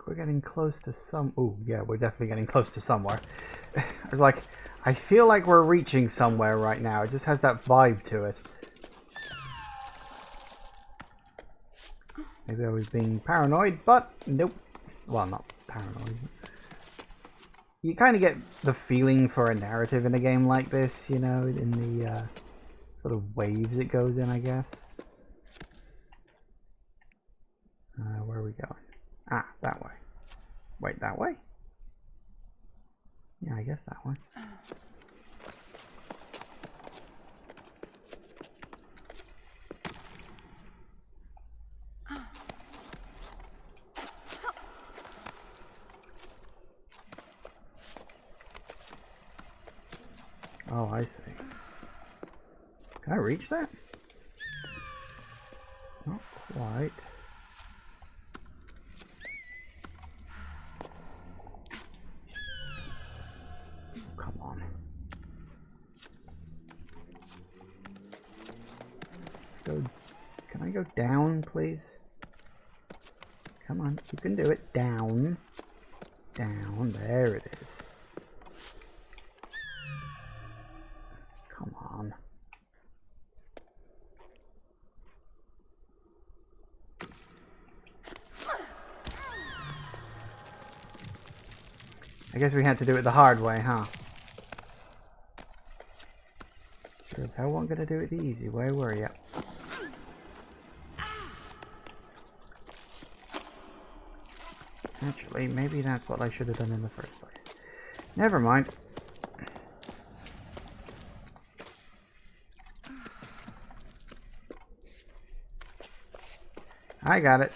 We're getting close to some... Oh, yeah, we're definitely getting close to somewhere. I was like, I feel like we're reaching somewhere right now. It just has that vibe to it. Maybe I was being paranoid, but nope. Well, not paranoid. You kind of get the feeling for a narrative in a game like this, you know, in the sort of waves it goes in, I guess. Where are we going? Ah, that way. Wait, that way? Yeah, I guess that one. Oh, I see. Can I reach that? Not quite. Come on. Let's go. Can I go down, please? Come on, you can do it. Down. Down. There it is. Come on. I guess we had to do it the hard way, huh? Sure as hell wasn't gonna do it the easy way, were you? Actually, maybe that's what I should have done in the first place. Never mind. I got it.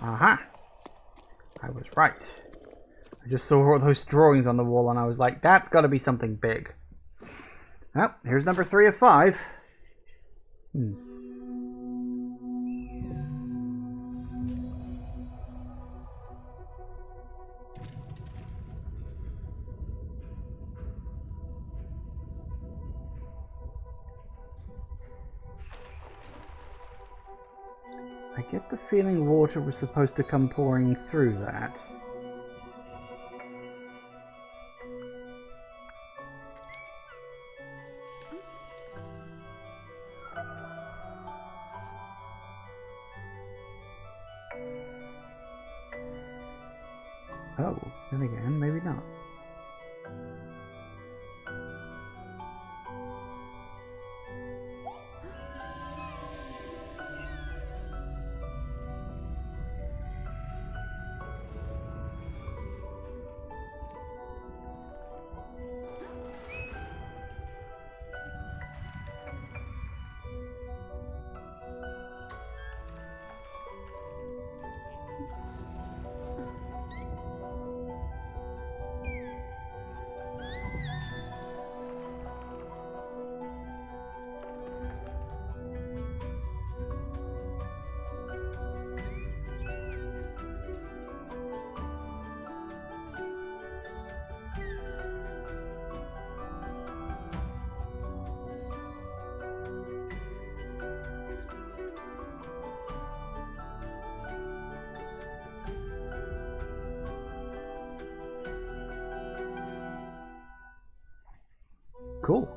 Aha! I was right. I just saw all those drawings on the wall and I was like, that's got to be something big. Well, here's number 3 of 5. I get the feeling water was supposed to come pouring through that. Oh, then again, maybe not. Cool.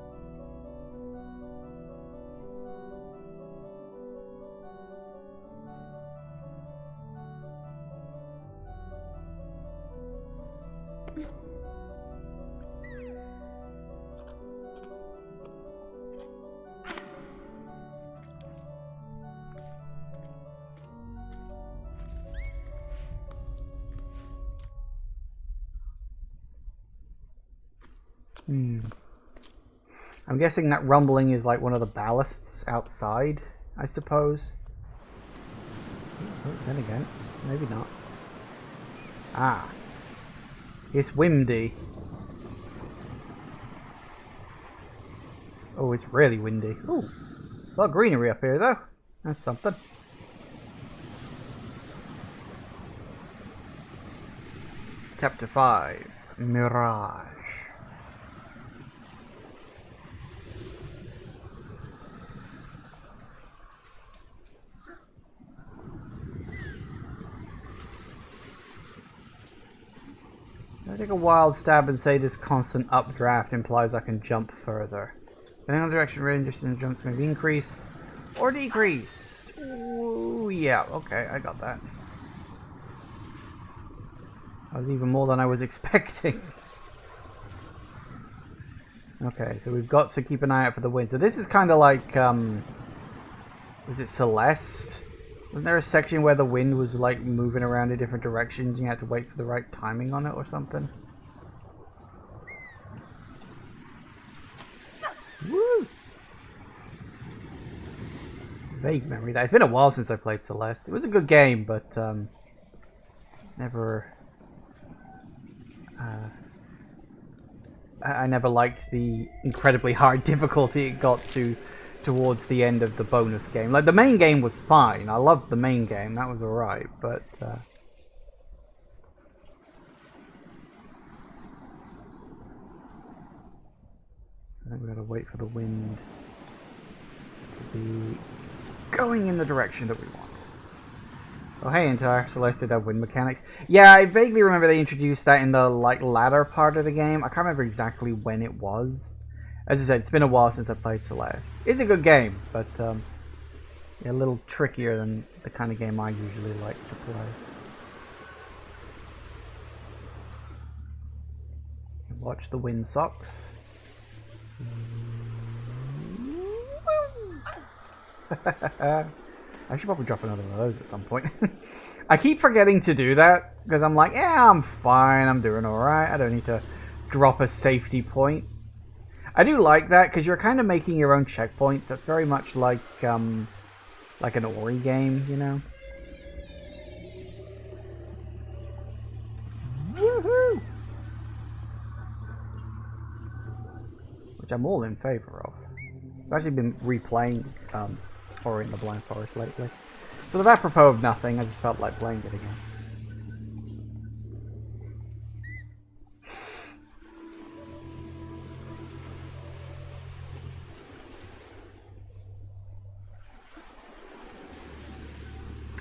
I'm guessing that rumbling is like one of the ballasts outside, I suppose. Oh, then again, maybe not. Ah. It's windy. Oh, it's really windy. Ooh. A lot of greenery up here, though. That's something. Chapter 5. Mirage. I take a wild stab and say this constant updraft implies I can jump further. Depending on the direction, range, distance, jumps may be increased or decreased. Ooh, yeah, okay, I got that. That was even more than I was expecting. Okay, so we've got to keep an eye out for the wind. So this is kind of like, was it Celeste? Wasn't there a section where the wind was like moving around in different directions and you had to wait for the right timing on it or something? Woo! Vague memory. It's been a while since I played Celeste. It was a good game, but never... I never liked the incredibly hard difficulty it got to towards the end of the bonus game. Like, the main game was fine. I loved the main game. That was alright, but... I think we gotta wait for the wind to be going in the direction that we want. Oh, hey, entire Celeste did have wind mechanics. Yeah, I vaguely remember they introduced that in the like latter part of the game. I can't remember exactly when it was. As I said, it's been a while since I played Celeste. It's a good game, but yeah, a little trickier than the kind of game I usually like to play. Watch the wind socks. I should probably drop another one of those at some point. I keep forgetting to do that because I'm like, yeah, I'm fine, I'm doing alright. I don't need to drop a safety point. I do like that because you're kind of making your own checkpoints. That's very much like an Ori game, you know? Woohoo! Which I'm all in favor of. I've actually been replaying Ori in the Blind Forest lately. Sort of apropos of nothing, I just felt like playing it again.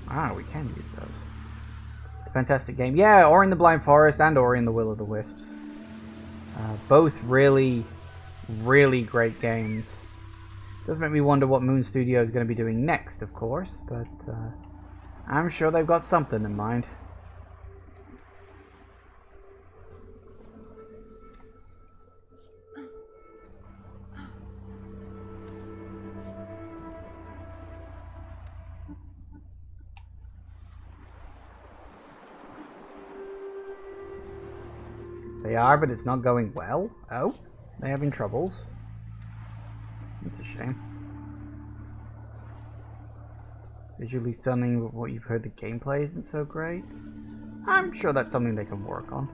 Ah, we can use those. It's a fantastic game. Yeah, Ori in the Blind Forest and Ori in the Will of the Wisps. Both really, really great games. Does make me wonder what Moon Studio is going to be doing next, of course, but I'm sure they've got something in mind. They are, but it's not going well. Oh, they're having troubles. That's a shame. Visually stunning, but what you've heard, the gameplay isn't so great. I'm sure that's something they can work on.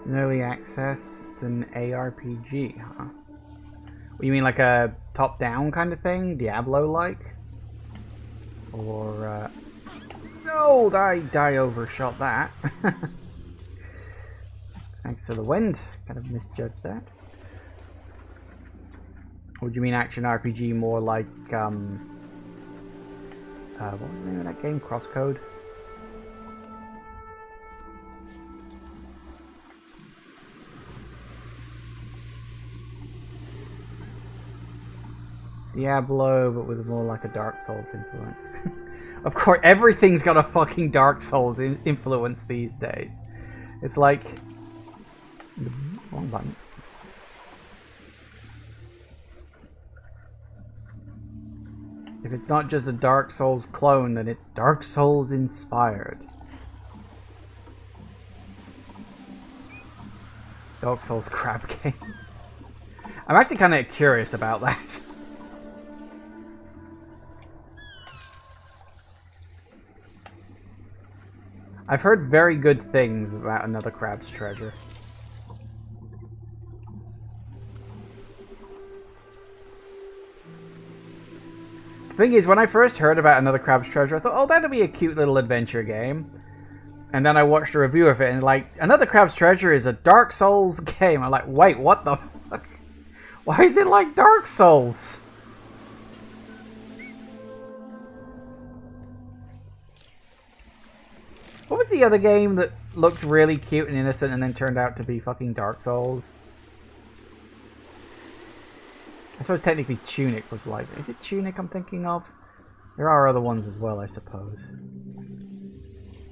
An early access, it's an ARPG, huh? What, you mean like a top-down kind of thing? Diablo-like? Or, no, I overshot that. Thanks to the wind. Kind of misjudged that. Or do you mean action RPG more like, what was the name of that game? Crosscode? Diablo, but with more like a Dark Souls influence. Of course, everything's got a fucking Dark Souls influence these days. It's like... Wrong button. If it's not just a Dark Souls clone, then it's Dark Souls inspired. Dark Souls crab game. I'm actually kind of curious about that. I've heard very good things about Another Crab's Treasure. The thing is, when I first heard about Another Crab's Treasure, I thought, oh, that'll be a cute little adventure game. And then I watched a review of it, and like, Another Crab's Treasure is a Dark Souls game. I'm like, wait, what the fuck? Why is it like Dark Souls? What was the other game that looked really cute and innocent and then turned out to be fucking Dark Souls? I suppose technically Tunic was like... Is it Tunic I'm thinking of? There are other ones as well, I suppose.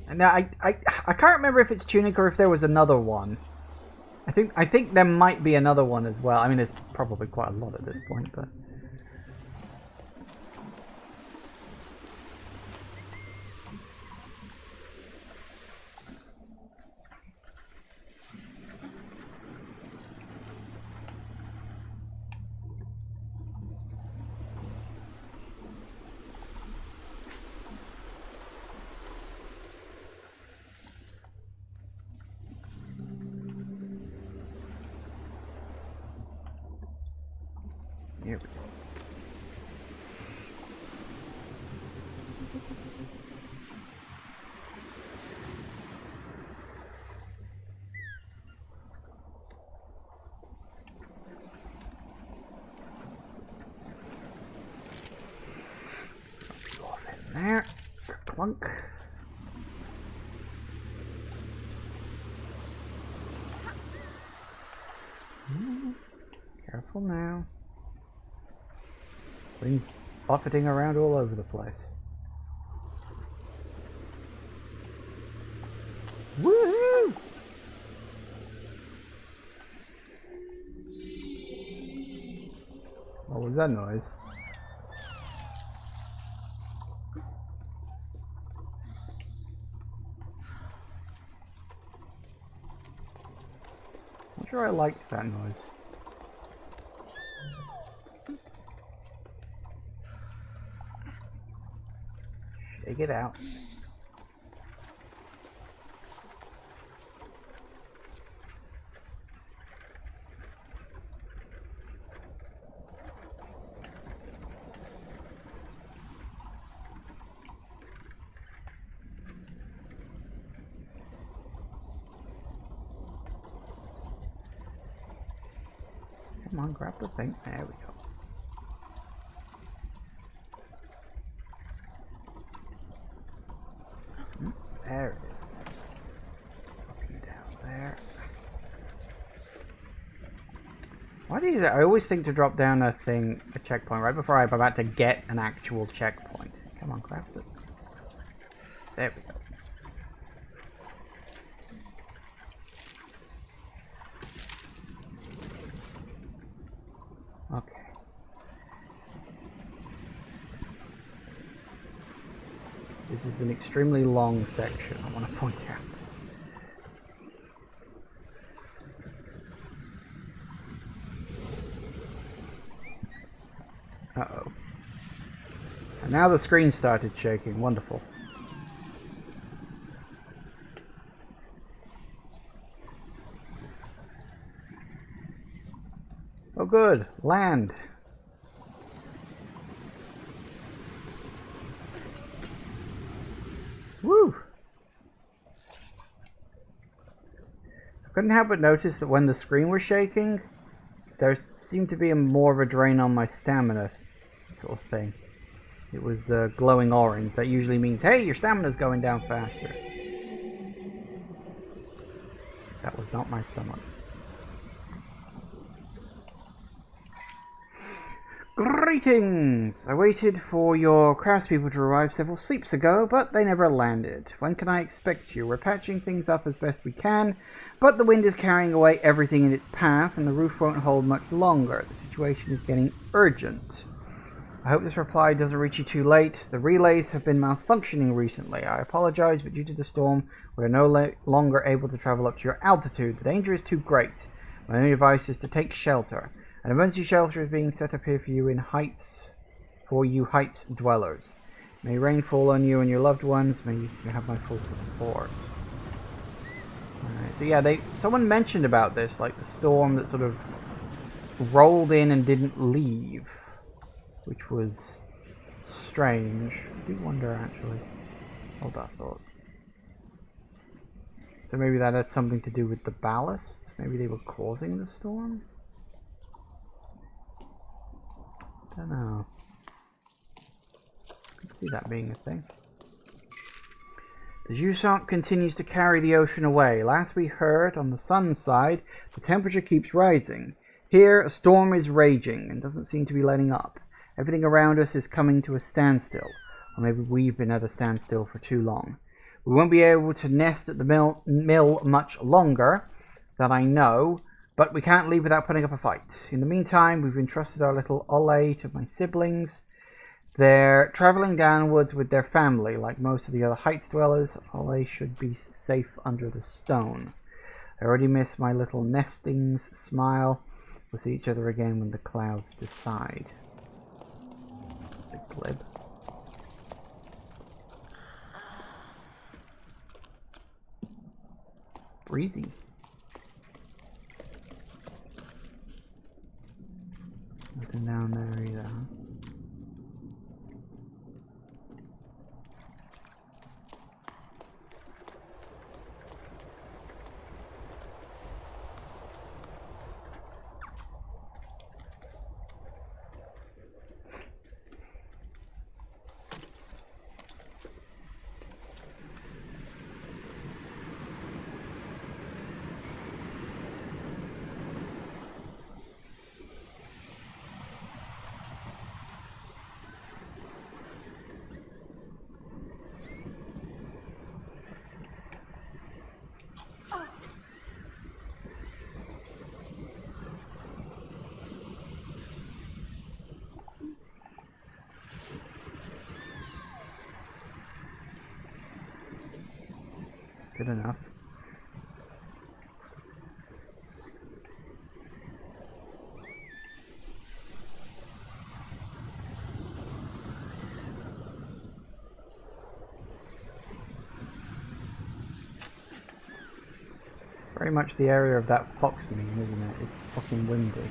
And now I can't remember if it's Tunic or if there was another one. I think there might be another one as well. I mean, there's probably quite a lot at this point, but... Here we go. Go off in there. Clunk. Careful now. Wind's buffeting around all over the place. Woohoo! What was that noise? I'm sure I liked that noise. Shake it out. Come on, grab the thing. There we go. There it is. Up you down there. is it? I always think to drop down a checkpoint right before I'm about to get an actual checkpoint. Come on, craft it. There we go. Okay. This is an extremely long section, I want to point out. Uh-oh. And now the screen started shaking. Wonderful. Oh good, land. Woo! I couldn't help but notice that when the screen was shaking, there seemed to be more of a drain on my stamina, sort of thing. It was glowing orange. That usually means, hey, your stamina's going down faster. That was not my stomach. Greetings! I waited for your craftspeople to arrive several sleeps ago, but they never landed. When can I expect you? We're patching things up as best we can, but the wind is carrying away everything in its path, and the roof won't hold much longer. The situation is getting urgent. I hope this reply doesn't reach you too late. The relays have been malfunctioning recently. I apologize, but due to the storm, we are no longer able to travel up to your altitude. The danger is too great. My only advice is to take shelter. An emergency shelter is being set up here for you heights dwellers. May rain fall on you and your loved ones. May you have my full support. Alright, so yeah, someone mentioned about this, like the storm that sort of rolled in and didn't leave, which was strange. I do wonder actually. Hold that thought. So maybe that had something to do with the ballasts. Maybe they were causing the storm. Don't know. I can see that being a thing. The Jusant continues to carry the ocean away. Last we heard, on the sun's side, the temperature keeps rising. Here, a storm is raging and doesn't seem to be letting up. Everything around us is coming to a standstill. Or maybe we've been at a standstill for too long. We won't be able to nest at the mill much longer, that I know, but we can't leave without putting up a fight. In the meantime, we've entrusted our little Ole to my siblings. They're traveling downwards with their family. Like most of the other heights dwellers, Ole should be safe under the stone. I already miss my little nestlings' smile. We'll see each other again when the clouds decide. Big glib. Breezy. Nothing down there either, huh? Good enough. It's very much the area of that fox meme, isn't it? It's fucking windy.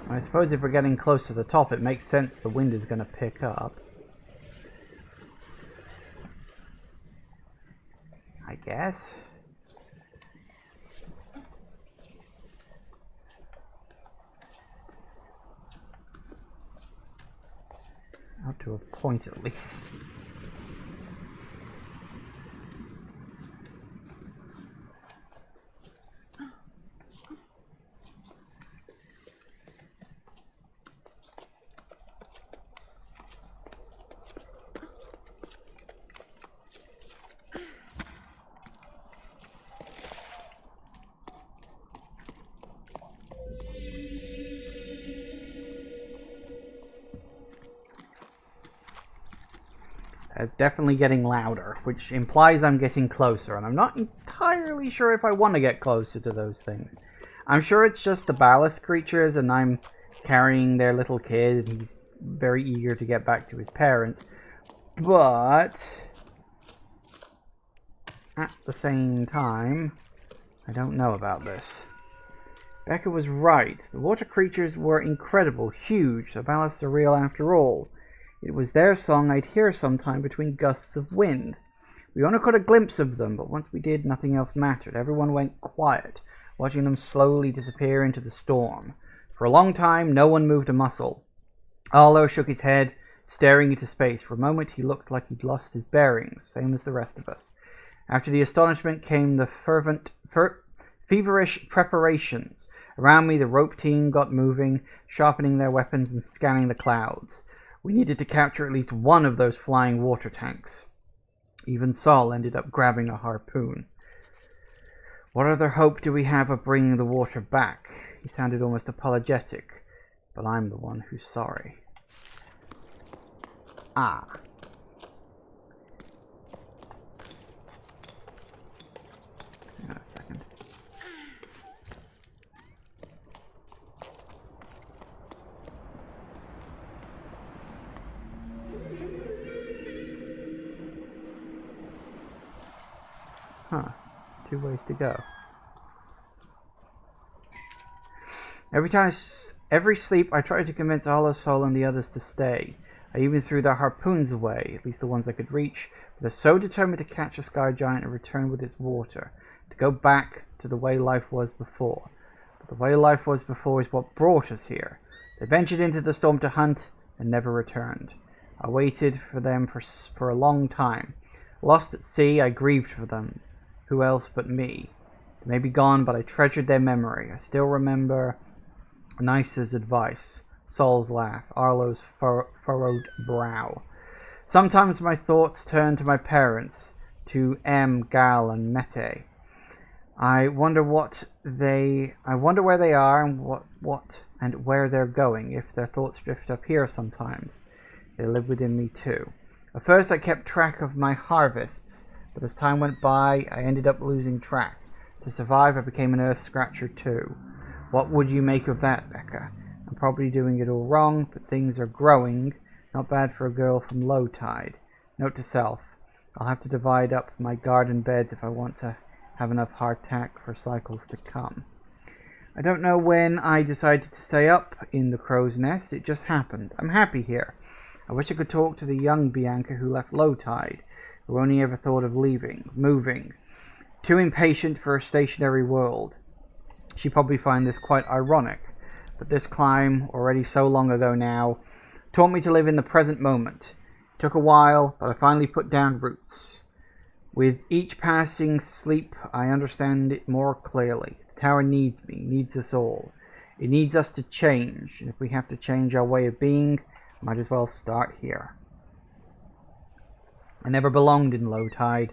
I suppose if we're getting close to the top, it makes sense the wind is going to pick up. I guess. Up to a point at least. Definitely getting louder, which implies I'm getting closer, and I'm not entirely sure if I want to get closer to those things. I'm sure it's just the ballast creatures, and I'm carrying their little kid, and he's very eager to get back to his parents. But at the same time, I don't know about this. Becca was right. The water creatures were incredible, huge. The ballasts are real after all. It was their song I'd hear sometime between gusts of wind. We only caught a glimpse of them, but once we did, nothing else mattered. Everyone went quiet, watching them slowly disappear into the storm. For a long time, no one moved a muscle. Arlo shook his head, staring into space. For a moment, he looked like he'd lost his bearings, same as the rest of us. After the astonishment came the feverish preparations. Around me, the rope team got moving, sharpening their weapons and scanning the clouds. We needed to capture at least one of those flying water tanks. Even Saul ended up grabbing a harpoon. What other hope do we have of bringing the water back? He sounded almost apologetic, but I'm the one who's sorry. Ah. Hang on a second. Huh. 2 ways to go. Every sleep, I tried to convince Soul and the others to stay. I even threw their harpoons away, at least the ones I could reach, but they're so determined to catch a sky giant and return with its water, to go back to the way life was before. But the way life was before is what brought us here. They ventured into the storm to hunt and never returned. I waited for them for a long time. Lost at sea, I grieved for them. Who else but me? They may be gone, but I treasured their memory. I still remember Nice's advice, Saul's laugh, Arlo's furrowed brow. Sometimes my thoughts turn to my parents, to Gal and Mete. I wonder where they are and what and where they're going. If their thoughts drift up here sometimes, they live within me too. At first I kept track of my harvests, but as time went by, I ended up losing track. To survive, I became an earth scratcher too. What would you make of that, Becca? I'm probably doing it all wrong, but things are growing. Not bad for a girl from low tide. Note to self, I'll have to divide up my garden beds if I want to have enough hardtack for cycles to come. I don't know when I decided to stay up in the crow's nest. It just happened. I'm happy here. I wish I could talk to the young Bianca who left low tide, who only ever thought of moving. Too impatient for a stationary world. She'd probably find this quite ironic, but this climb, already so long ago now, taught me to live in the present moment. It took a while, but I finally put down roots. With each passing sleep, I understand it more clearly. The tower needs me, needs us all. It needs us to change, and if we have to change our way of being, might as well start here. I never belonged in low tide,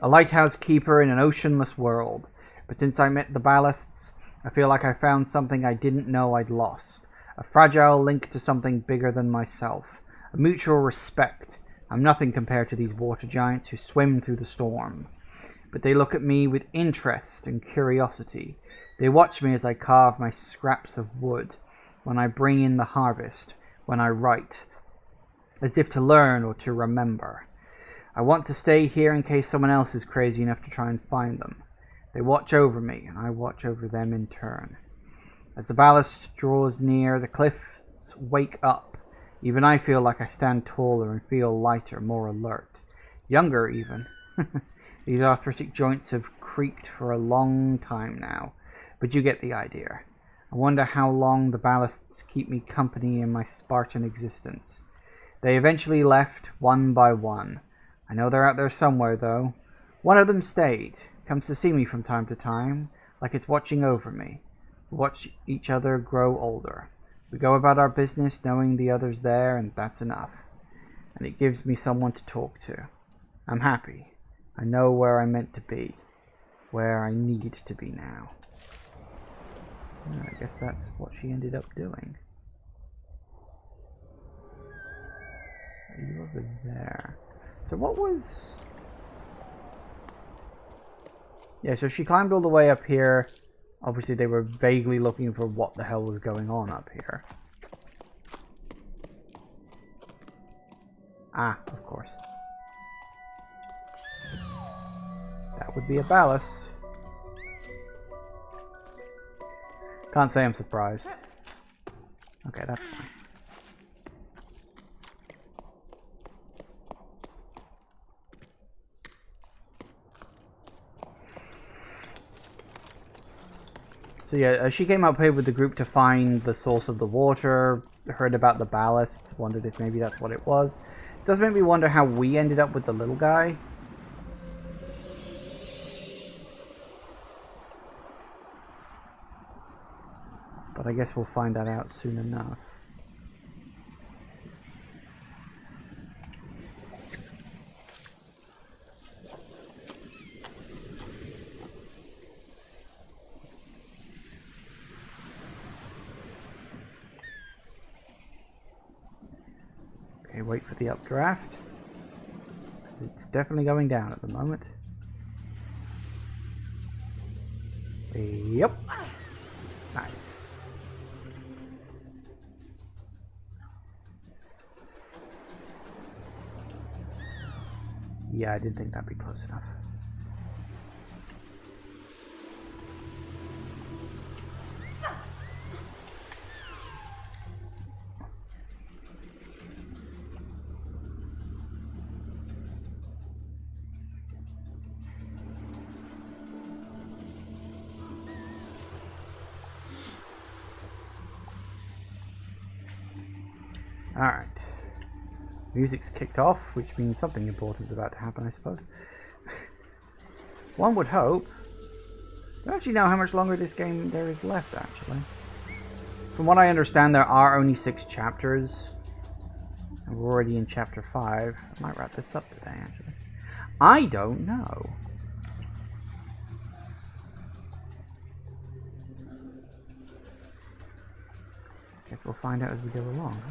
a lighthouse keeper in an oceanless world. But since I met the ballasts, I feel like I found something I didn't know I'd lost. A fragile link to something bigger than myself. A mutual respect. I'm nothing compared to these water giants who swim through the storm. But they look at me with interest and curiosity. They watch me as I carve my scraps of wood, when I bring in the harvest, when I write, as if to learn or to remember. I want to stay here in case someone else is crazy enough to try and find them. They watch over me, and I watch over them in turn. As the ballast draws near, the cliffs wake up. Even I feel like I stand taller and feel lighter, more alert. Younger, even. These arthritic joints have creaked for a long time now, but you get the idea. I wonder how long the ballasts keep me company in my Spartan existence. They eventually left, one by one. I know they're out there somewhere, though. One of them stayed, comes to see me from time to time, like it's watching over me. We watch each other grow older. We go about our business knowing the other's there, and that's enough. And it gives me someone to talk to. I'm happy. I know where I'm meant to be. Where I need to be now. I guess that's what she ended up doing. Are you over there? So what was... Yeah, so she climbed all the way up here. Obviously they were vaguely looking for what the hell was going on up here. Ah, of course. That would be a ballast. Can't say I'm surprised. Okay, that's fine. So yeah, she came up here with the group to find the source of the water, heard about the ballast, wondered if maybe that's what it was. It does make me wonder how we ended up with the little guy. But I guess we'll find that out soon enough. Okay, wait for the updraft. It's definitely going down at the moment. Yep. Nice. Yeah, I didn't think that'd be close enough. Alright. Music's kicked off, which means something important is about to happen, I suppose. One would hope. I don't actually know how much longer this game there is left, actually. From what I understand, there are only 6 chapters. And we're already in chapter 5. I might wrap this up today, actually. I don't know. Guess we'll find out as we go along.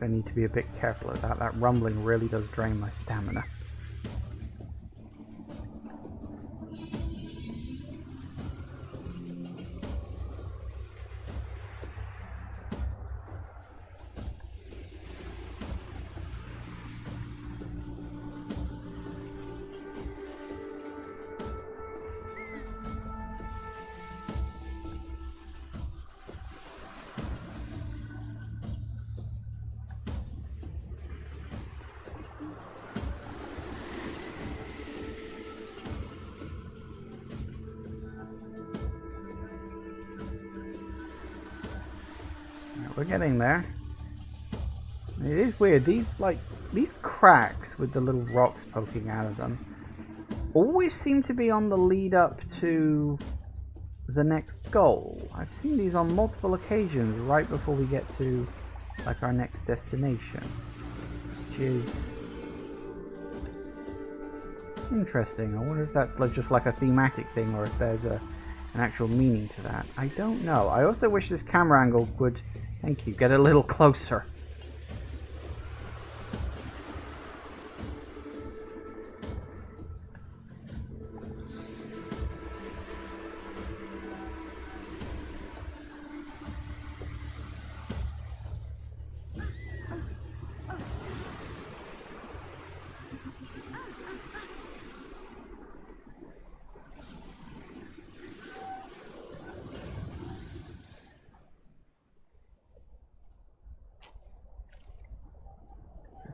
I need to be a bit careful of that. That rumbling really does drain my stamina. We're getting there. It is weird. These cracks with the little rocks poking out of them always seem to be on the lead up to the next goal. I've seen these on multiple occasions right before we get to like our next destination, which is Interesting. I wonder if that's just like a thematic thing, or if there's an actual meaning to that. I don't know. I also wish this camera angle would, thank you, get a little closer.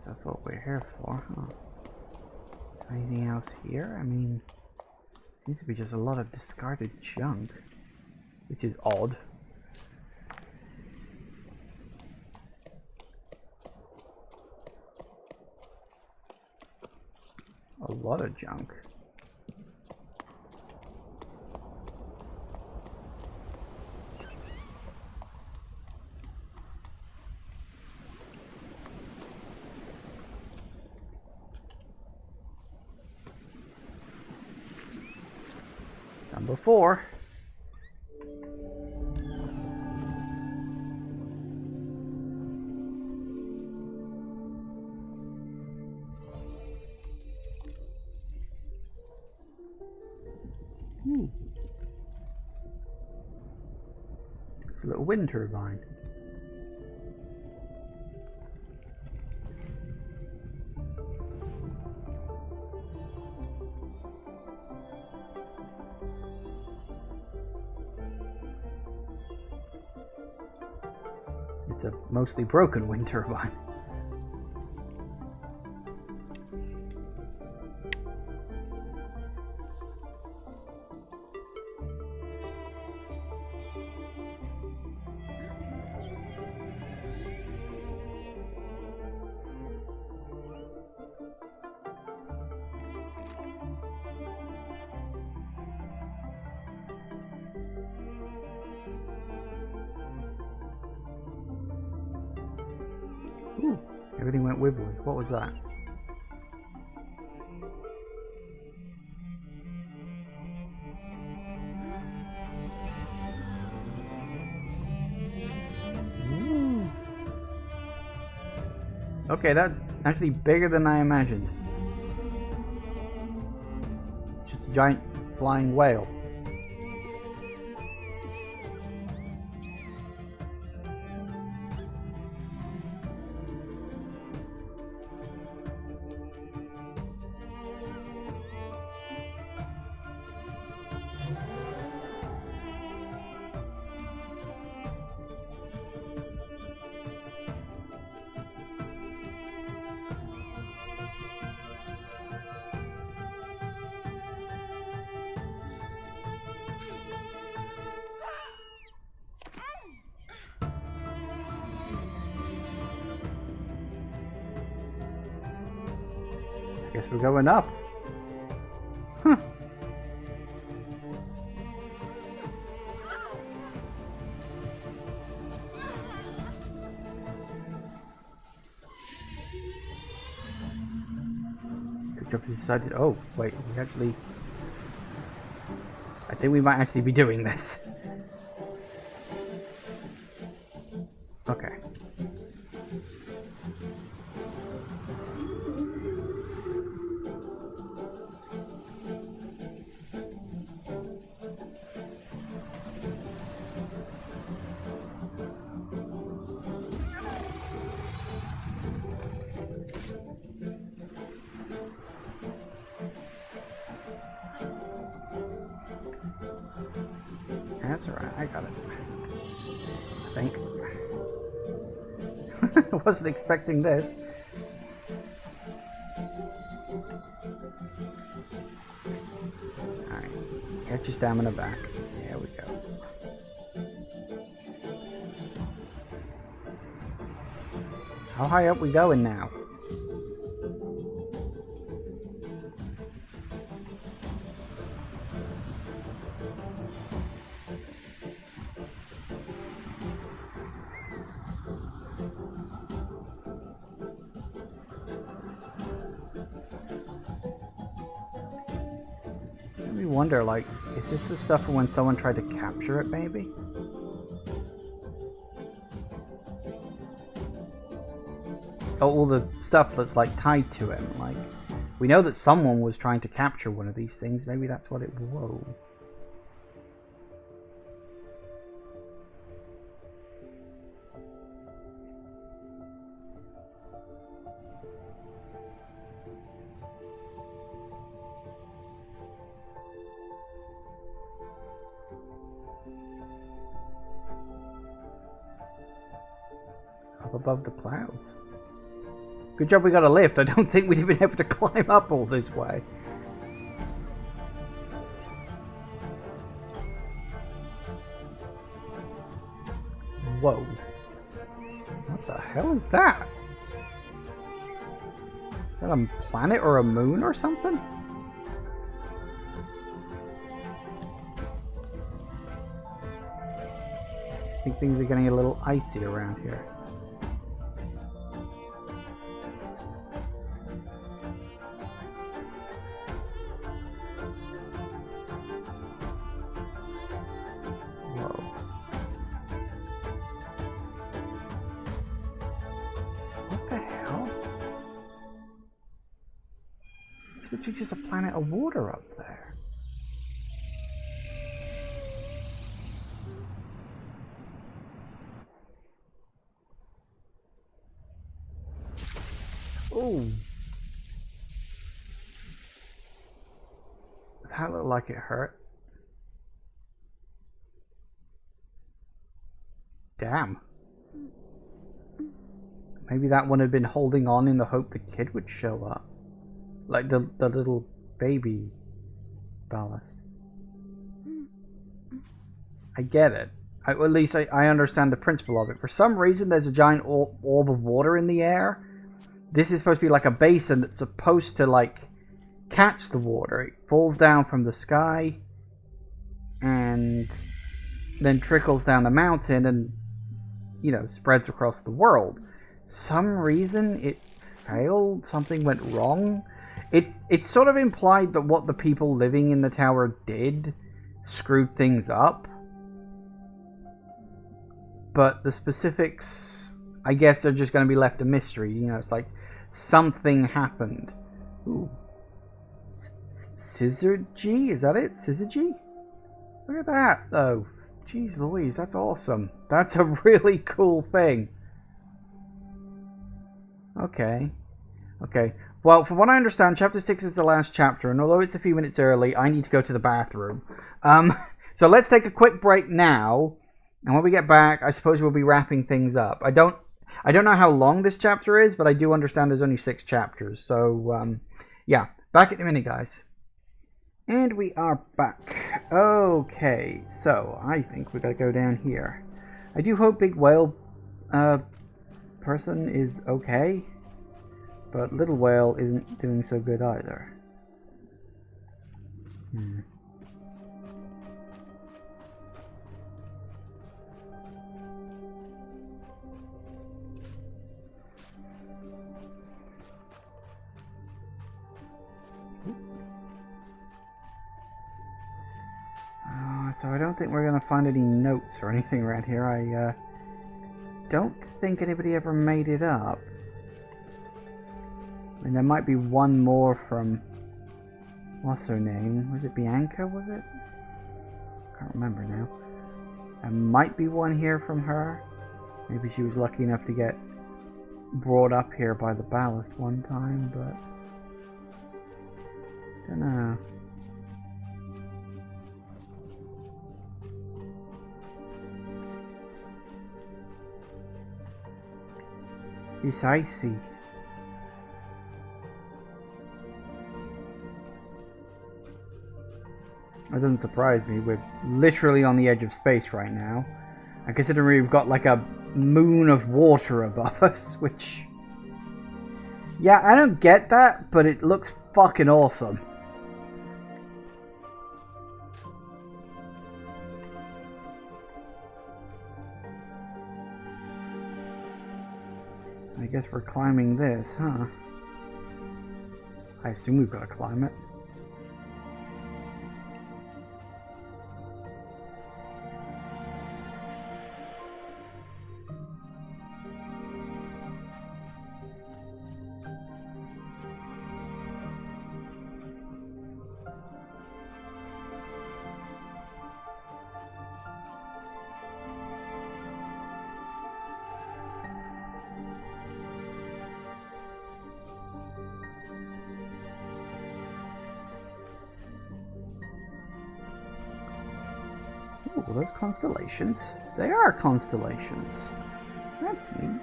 That's what we're here for, huh? Anything else here? I mean, seems to be just a lot of discarded junk, which is odd. A lot of junk. Number 4. It's a little wind turbine. It's a mostly broken wind turbine. Ooh, everything went wibbly. What was that? Ooh. Okay, that's actually bigger than I imagined. It's just a giant flying whale. Guess we're going up. Huh. Good job we decided. Oh, wait, we actually. I think we might actually be doing this. Okay. That's alright, I got it. I think. I wasn't expecting this. Alright, get your stamina back. There we go. How high up we going now? me wonder, like, is this the stuff from when someone tried to capture it, maybe? Oh, all the stuff that's, like, tied to him. Like, we know that someone was trying to capture one of these things. Maybe that's what it... Whoa. Up above the clouds. Good job we got a lift. I don't think we'd have been able to climb up all this way. Whoa. What the hell is that? Is that a planet or a moon or something? I think things are getting a little icy around here. There's just a planet of water up there. Oh, that looked like it hurt. Damn. Maybe that one had been holding on in the hope the kid would show up. Like the little baby ballast. I get it. At least I understand the principle of it. For some reason, there's a giant orb of water in the air. This is supposed to be like a basin that's supposed to, like, catch the water. It falls down from the sky and then trickles down the mountain and, you know, spreads across the world. Some reason it failed. Something went wrong. It's sort of implied that what the people living in the tower did screwed things up. But the specifics, I guess, are just going to be left a mystery. You know, it's like something happened. Ooh. Syzygy? Is that it? Syzygy? Look at that, though. Jeez Louise, that's awesome. That's a really cool thing. Okay. Okay. Well, from what I understand, Chapter 6 is the last chapter, and although it's a few minutes early, I need to go to the bathroom. So let's take a quick break now, and when we get back, I suppose we'll be wrapping things up. I don't know how long this chapter is, but I do understand there's only 6 chapters. So, yeah, back in a minute, guys. And we are back. Okay, so I think we gotta go down here. I do hope Big Whale person is okay. But Little Whale isn't doing so good either. So I don't think we're going to find any notes or anything around here. I don't think anybody ever made it up. And there might be one more from... What's her name? Was it Bianca, was it? Can't remember now. There might be one here from her. Maybe she was lucky enough to get brought up here by the ballast one time, but... don't know. It's icy. That doesn't surprise me. We're literally on the edge of space right now. And considering we've got like a moon of water above us, which... yeah, I don't get that, but it looks fucking awesome. I guess we're climbing this, huh? I assume we've got to climb it. Ooh, those constellations. They are constellations. That's neat.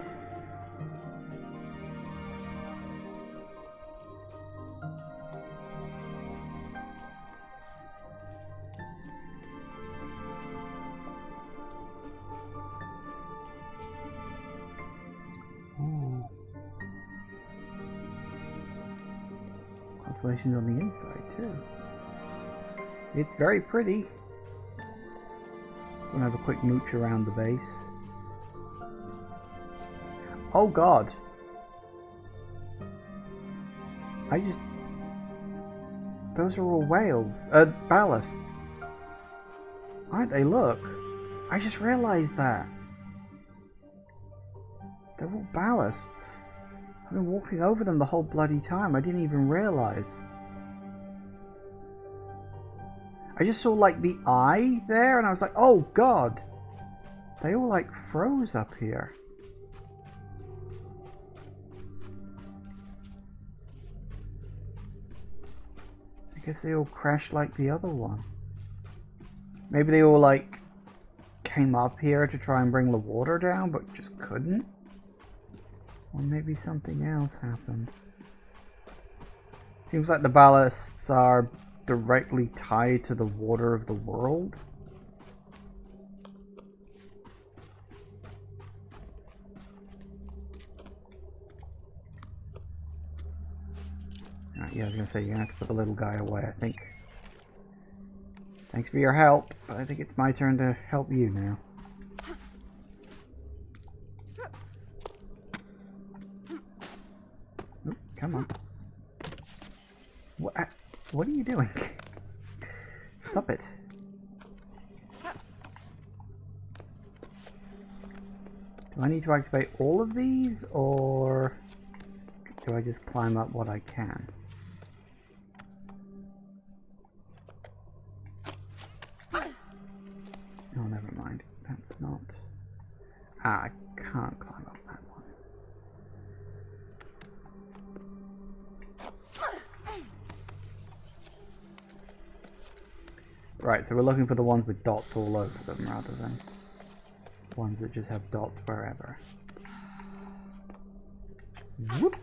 Ooh. Constellations on the inside too. It's very pretty. Gonna have a quick mooch around the base. Oh god! Those are all whales. Ballasts. Aren't they? Look. I just realized that. They're all ballasts. I've been walking over them the whole bloody time. I didn't even realize. I just saw like the eye there and I was like, oh god. They all like froze up here. I guess they all crashed like the other one. Maybe they all like came up here to try and bring the water down but just couldn't. Or maybe something else happened. Seems like the ballasts are directly tied to the water of the world. Yeah, I was gonna say you're gonna have to put the little guy away, I think. Thanks for your help, but I think it's my turn to help you now. Oop, come on. What are you doing? Stop it. Do I need to activate all of these, or do I just climb up what I can? Oh, never mind. That's not... Ah, I can't climb up that one. Right, so we're looking for the ones with dots all over them rather than ones that just have dots wherever. Whoop!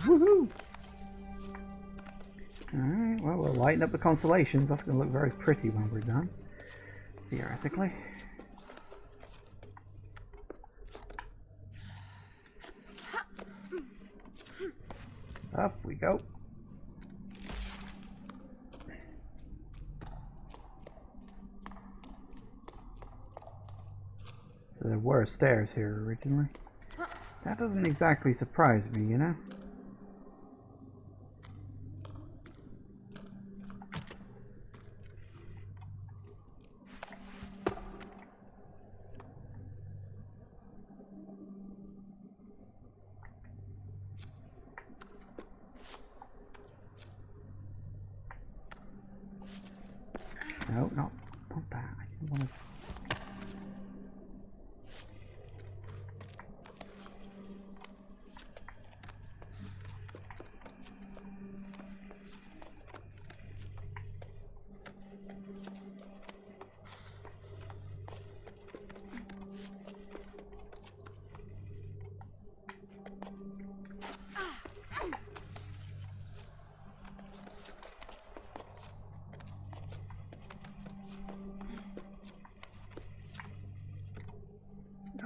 Woohoo! Alright, well, we'll lighten up the constellations. That's going to look very pretty when we're done. Theoretically. Up we go. So there were stairs here originally. That doesn't exactly surprise me, you know? No, not that. I didn't want to...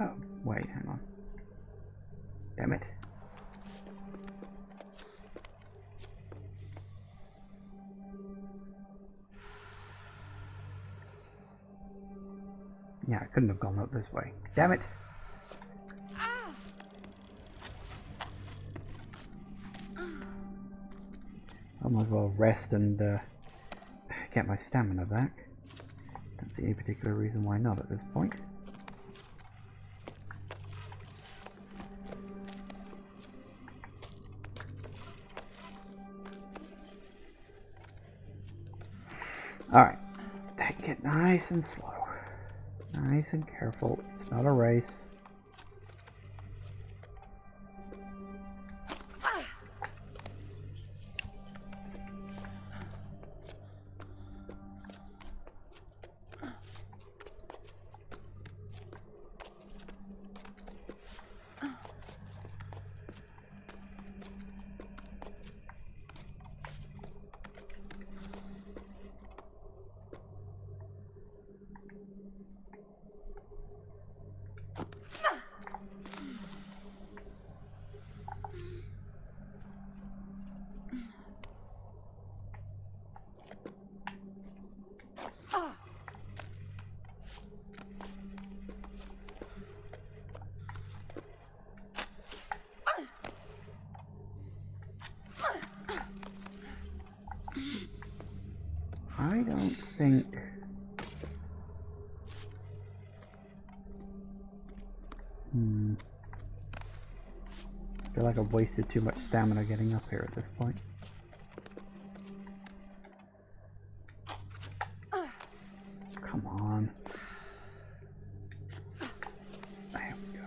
Oh, wait, hang on. Damn it. Yeah, I couldn't have gone up this way. Damn it! I might as well rest and get my stamina back. Don't see any particular reason why not at this point. Alright, take it nice and slow. Nice and careful. It's not a race. I don't think... I feel like I've wasted too much stamina getting up here at this point. Come on. There we go.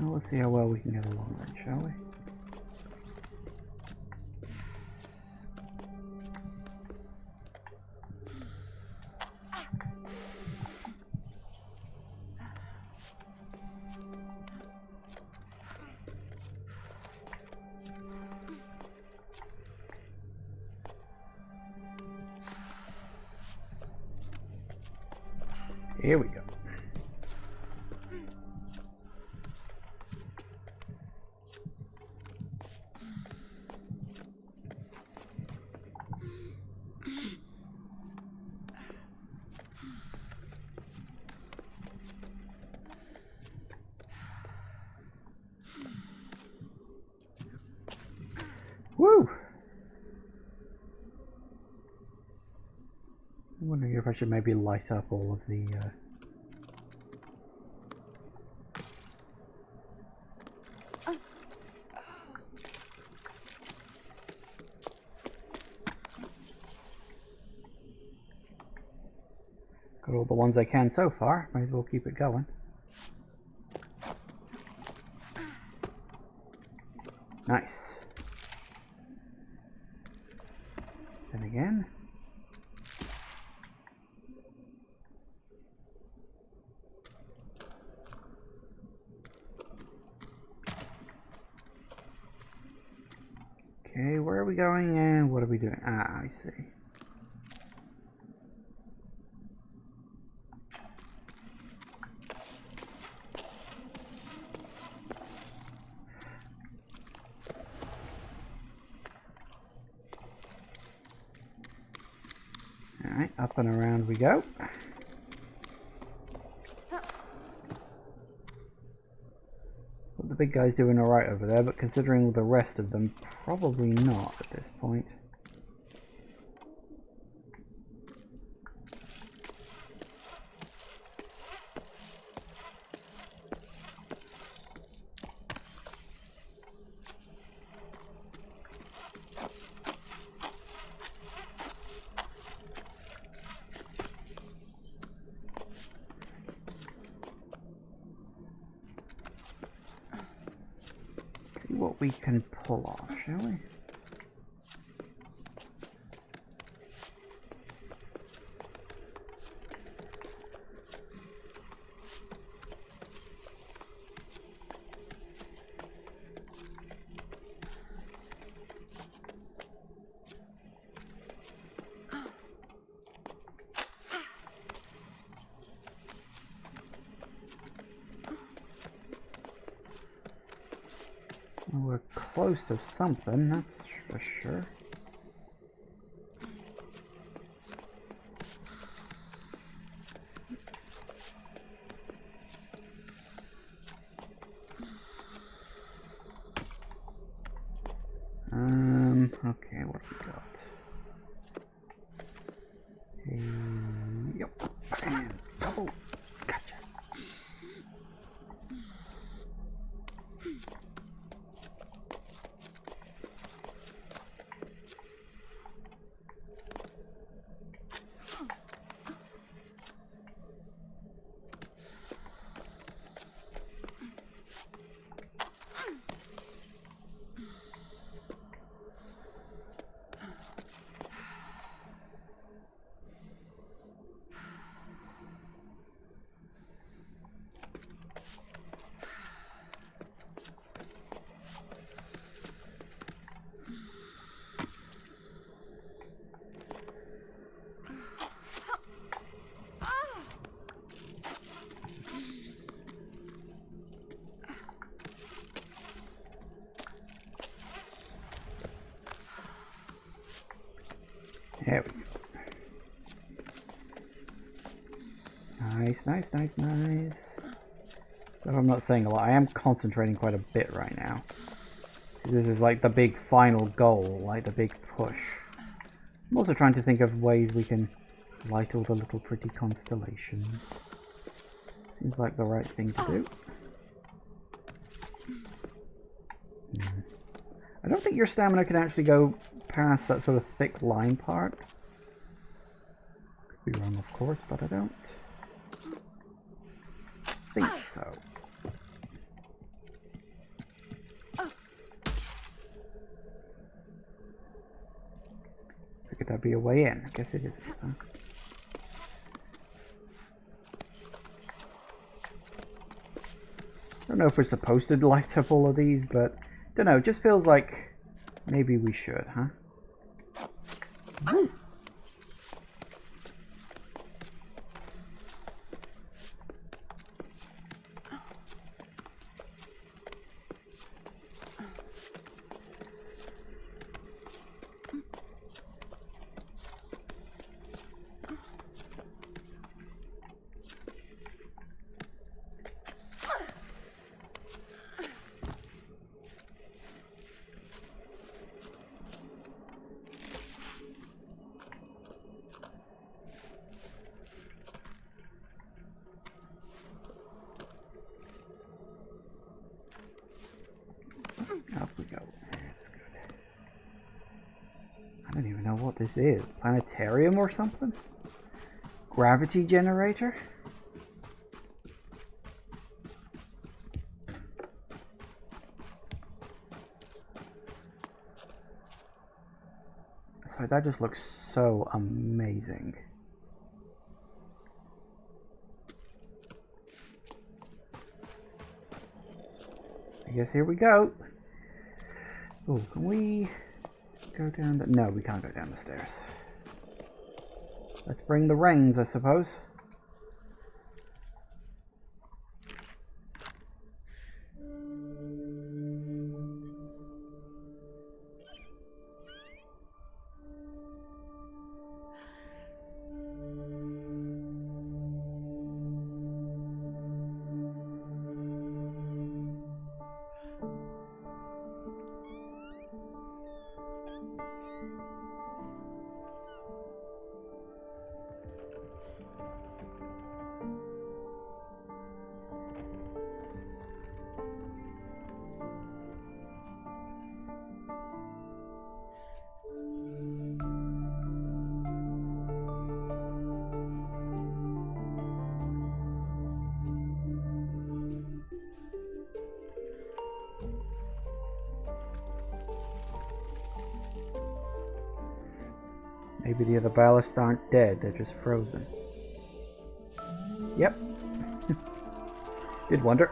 Well, let's see how well we can get along then, shall we? Here we go. Woo! I'm wondering if I should maybe light up all of the got all the ones I can so far. Might as well keep it going. Nice. And again. Okay, where are we going and what are we doing? Ah, I see. Alright, up and around we go. Well, the big guy's doing alright over there, but considering the rest of them, probably not at this point. What we can pull off, shall we? We're close to something, that's for sure. Okay, what have we got? Yep. And double. Gotcha. There we go. Nice. If I'm not saying a lot, I am concentrating quite a bit right now. This is like the big final goal, like the big push. I'm also trying to think of ways we can light all the little pretty constellations. Seems like the right thing to do. I don't think your stamina can actually go past that sort of thick line part. Could be wrong, of course, but I don't think so. Could that be a way in? I guess it isn't, huh? I don't know if we're supposed to light up all of these, but I don't know, it just feels like maybe we should, huh? Woo. Up we go. That's good. I don't even know what this is. Planetarium or something? Gravity generator? Sorry, that just looks so amazing. I guess here we go. Oh, can we go down the... No, we can't go down the stairs. Let's bring the reins, I suppose. Maybe the other ballasts aren't dead, they're just frozen. Yep. Did wonder.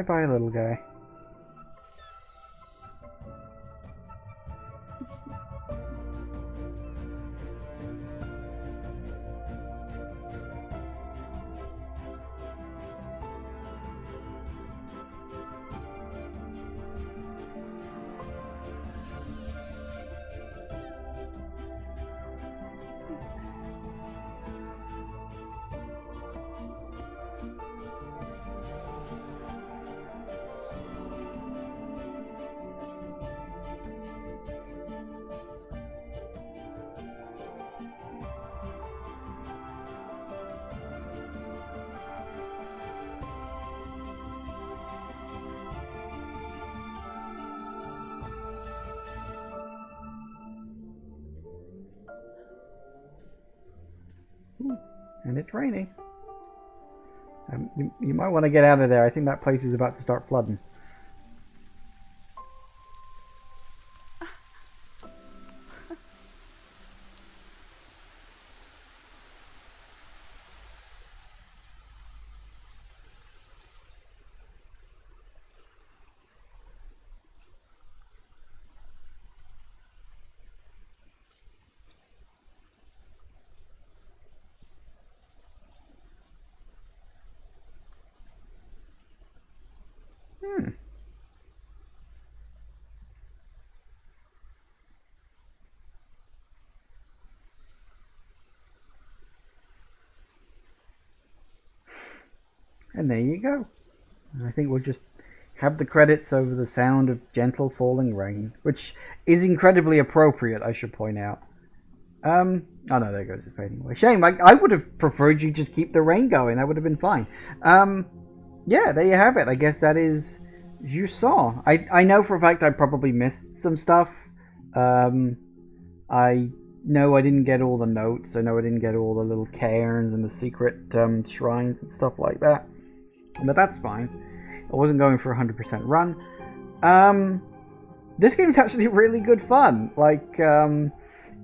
Bye-bye, little guy. Ooh, and it's raining. You might want to get out of there. I think that place is about to start flooding. And there you go. I think we'll just have the credits over the sound of gentle falling rain, which is incredibly appropriate, I should point out. Oh no, there goes, it's fading away. Shame, I would have preferred you just keep the rain going. That would have been fine. Yeah, there you have it. I guess that is Jusant. I know for a fact I probably missed some stuff. I know I didn't get all the notes. I know I didn't get all the little cairns and the secret shrines and stuff like that. But that's fine. I wasn't going for a 100% run. This game's actually really good fun. Like,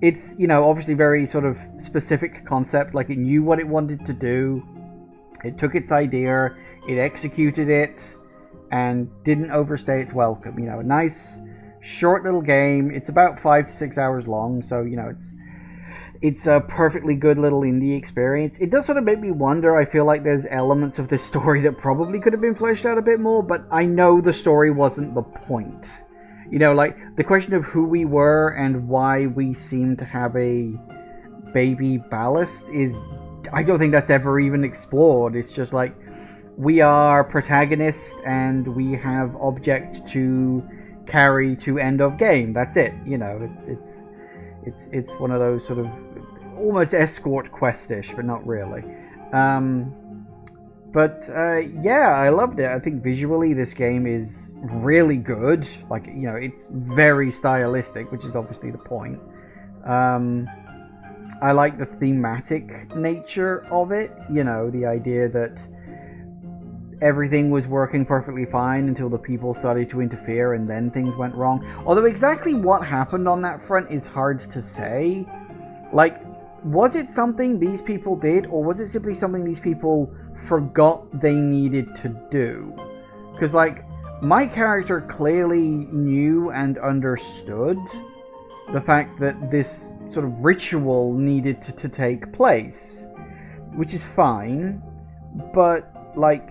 it's, you know, obviously very sort of specific concept. Like, it knew what it wanted to do. It took its idea, it executed it, and didn't overstay its welcome. You know, a nice, short little game. It's about 5 to 6 hours long, so, you know, it's a perfectly good little indie experience. It does sort of make me wonder. I feel like there's elements of this story that probably could have been fleshed out a bit more, but I know the story wasn't the point. You know, like, the question of who we were and why we seem to have a baby ballast is... I don't think that's ever even explored. It's just like, we are protagonists and we have object to carry to end of game. That's it. You know, it's one of those sort of almost escort quest-ish, but not really. Yeah, I loved it. I think visually this game is really good. Like, you know, it's very stylistic, which is obviously the point. I like the thematic nature of it. You know, the idea that everything was working perfectly fine until the people started to interfere and then things went wrong. Although exactly what happened on that front is hard to say. Like, was it something these people did, or was it simply something these people forgot they needed to do? Because, like, my character clearly knew and understood the fact that this sort of ritual needed to take place, which is fine, but, like,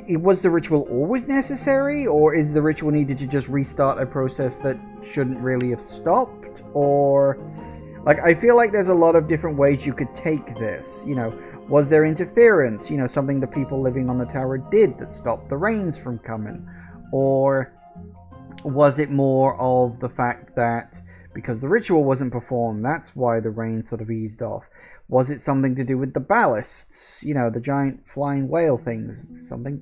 was the ritual always necessary, or is the ritual needed to just restart a process that shouldn't really have stopped? Or, like, I feel like there's a lot of different ways you could take this. You know, was there interference? You know, something the people living on the tower did that stopped the rains from coming? Or was it more of the fact that because the ritual wasn't performed, that's why the rain sort of eased off? Was it something to do with the ballasts? You know, the giant flying whale things. Something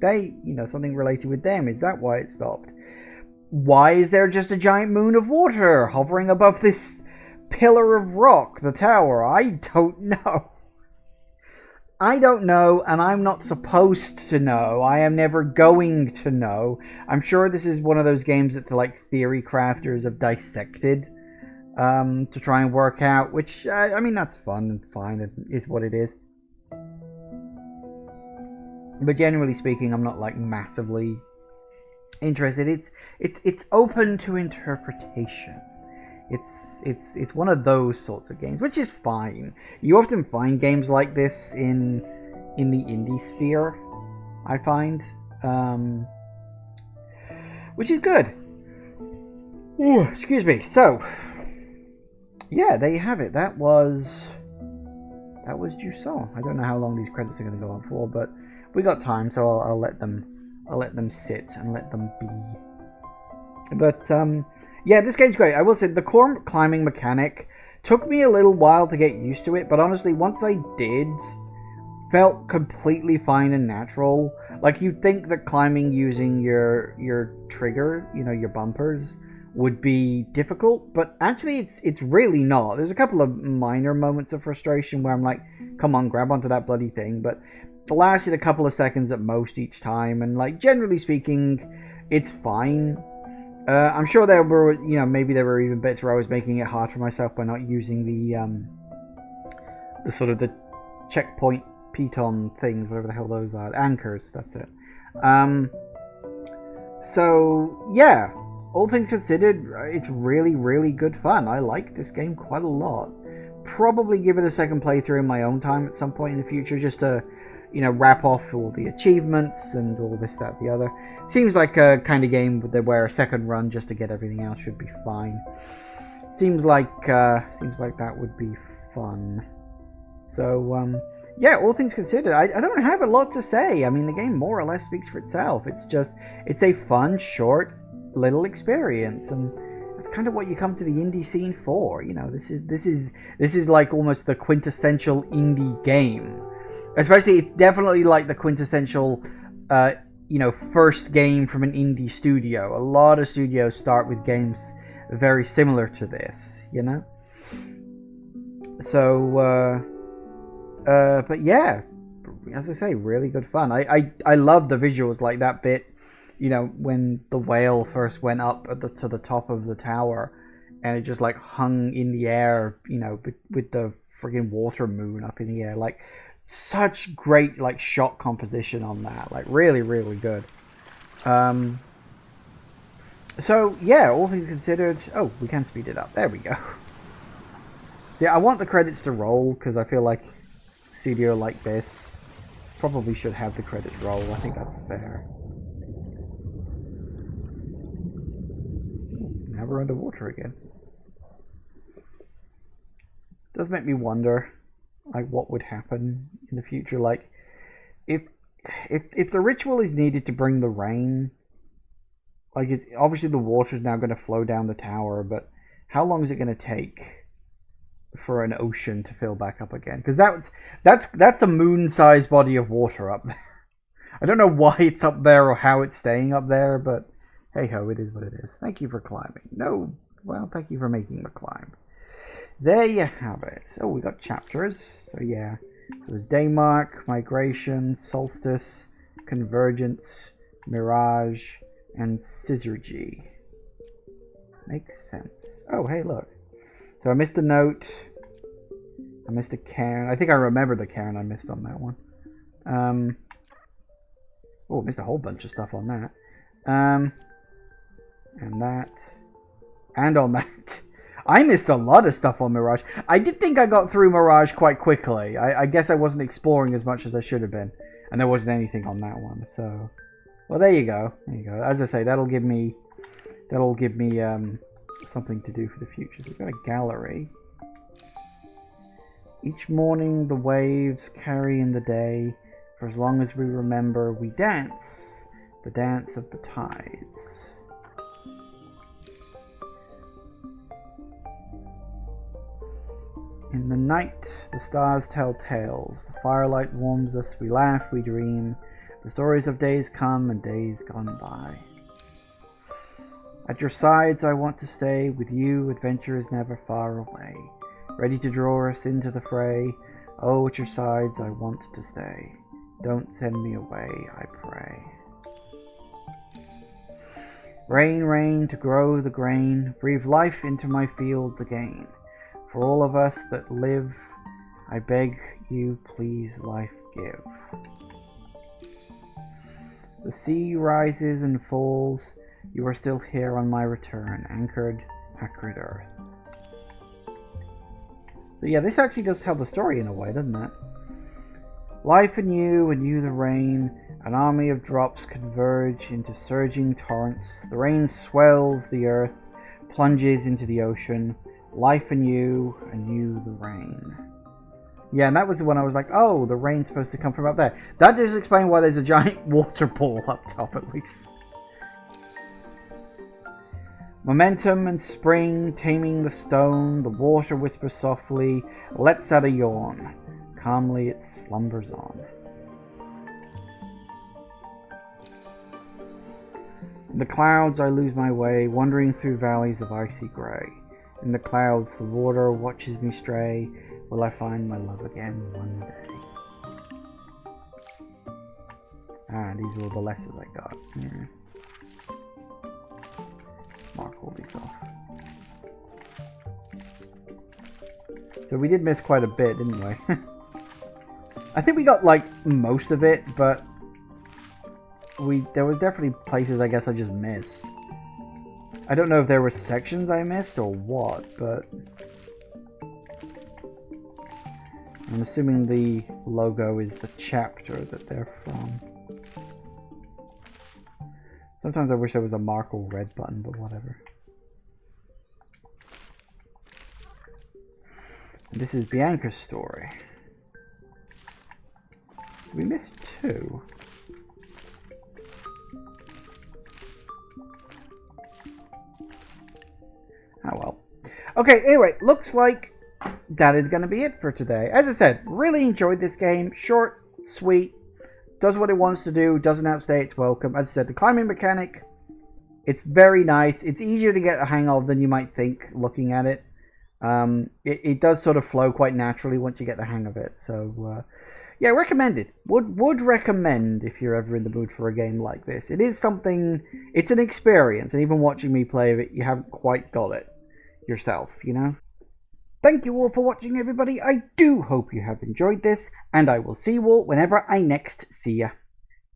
related with them. Is that why it stopped? Why is there just a giant moon of water hovering above this pillar of rock, the tower? I don't know. I don't know, and I'm not supposed to know. I am never going to know. I'm sure this is one of those games that the, like, theory crafters have dissected to try and work out, which, I mean, that's fun and fine. It is what it is. But generally speaking, I'm not like massively interested. It's open to interpretation. It's one of those sorts of games, which is fine. You often find games like this in the indie sphere, I find, which is good. Ooh, excuse me. So, yeah, there you have it. That was Jusant. I don't know how long these credits are going to go on for, but we got time, so I'll let them sit and let them be. But yeah, this game's great. I will say the core climbing mechanic took me a little while to get used to it, but honestly, once I did, felt completely fine and natural. Like, you'd think that climbing using your trigger, your bumpers, would be difficult, but actually it's really not. There's a couple of minor moments of frustration where I'm like, come on, grab onto that bloody thing, but it lasted a couple of seconds at most each time, and like, generally speaking, it's fine. I'm sure there were, maybe there were even bits where I was making it hard for myself by not using the sort of the checkpoint piton things, whatever the hell those are, anchors. That's it. So yeah, all things considered, it's really, really good fun. I like this game quite a lot. Probably give it a second playthrough in my own time at some point in the future, just to wrap off all the achievements and all this, that, the other. Seems like a kind of game where a second run just to get everything else should be fine. Seems like that would be fun. So yeah, all things considered, I don't have a lot to say. I mean, the game more or less speaks for itself. It's a fun, short little experience, and that's kind of what you come to the indie scene for. This is like almost the quintessential indie game. Especially, it's definitely like the quintessential, first game from an indie studio. A lot of studios start with games very similar to this, So, but yeah, as I say, really good fun. I love the visuals, like that bit, when the whale first went up to the top of the tower, and it just like hung in the air, with the friggin' water moon up in the air, like. Such great like shot composition on that, like really, really good. So yeah, all things considered, we can speed it up. There we go. Yeah, I want the credits to roll because I feel like studio like this probably should have the credits roll. I think that's fair. Now we're underwater again. Does make me wonder, like, what would happen in the future. Like, if the ritual is needed to bring the rain, like, it's obviously the water is now going to flow down the tower, but how long is it going to take for an ocean to fill back up again? Because that's a moon-sized body of water up there. I don't know why it's up there or how it's staying up there, but hey ho, it is what it is. Thank you for climbing. No, well, thank you for making the climb. There you have it. Oh, we got chapters. So yeah, it was Daymark, Migration, Solstice, Convergence, Mirage, and Syzygy. Makes sense. Oh, hey, look. So I missed a note. I missed a cairn. I think I remember the cairn I missed on that one. Oh, missed a whole bunch of stuff on that. And that. And on that. I missed a lot of stuff on Mirage. I did think I got through Mirage quite quickly. I guess I wasn't exploring as much as I should have been. And there wasn't anything on that one. So, well, there you go. There you go. As I say, that'll give me something to do for the future. So we've got a gallery. Each morning the waves carry in the day. For as long as we remember, we dance. The dance of the tides. In the night, the stars tell tales. The firelight warms us. We laugh, we dream. The stories of days come and days gone by. At your sides I want to stay. With you, adventure is never far away. Ready to draw us into the fray. Oh, at your sides I want to stay. Don't send me away, I pray. Rain, rain, to grow the grain. Breathe life into my fields again. For all of us that live, I beg you, please, life give. The sea rises and falls. You are still here on my return, anchored, Hacrid Earth. So yeah, this actually does tell the story in a way, doesn't it? Life anew, anew the rain. An army of drops converge into surging torrents. The rain swells the earth, plunges into the ocean. Life anew, anew the rain. Yeah, and that was the one I was like, oh, the rain's supposed to come from up there. That does explain why there's a giant water ball up top, at least. Momentum and spring, taming the stone. The water whispers softly, lets out a yawn. Calmly it slumbers on. In the clouds I lose my way, wandering through valleys of icy grey. In the clouds the water watches me stray. Will I find my love again one day? Ah, these were all the letters I got. Yeah. Mark all these off. So we did miss quite a bit, didn't we? I think we got like most of it, but there were definitely places I guess I just missed. I don't know if there were sections I missed or what, but I'm assuming the logo is the chapter that they're from. Sometimes I wish there was a mark or red button, but whatever. And this is Bianca's story. We missed 2. Oh well. Okay, anyway, looks like that is going to be it for today. As I said, really enjoyed this game. Short, sweet, does what it wants to do, doesn't outstay its welcome. As I said, the climbing mechanic, it's very nice. It's easier to get a hang of than you might think looking at it. It does sort of flow quite naturally once you get the hang of it. So, yeah, recommended. Would recommend if you're ever in the mood for a game like this. It is something, it's an experience, and even watching me play it, you haven't quite got it yourself, you know? Thank you all for watching, everybody. I do hope you have enjoyed this, and I will see you all whenever I next see ya.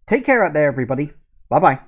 Take care out there, everybody. Bye-bye.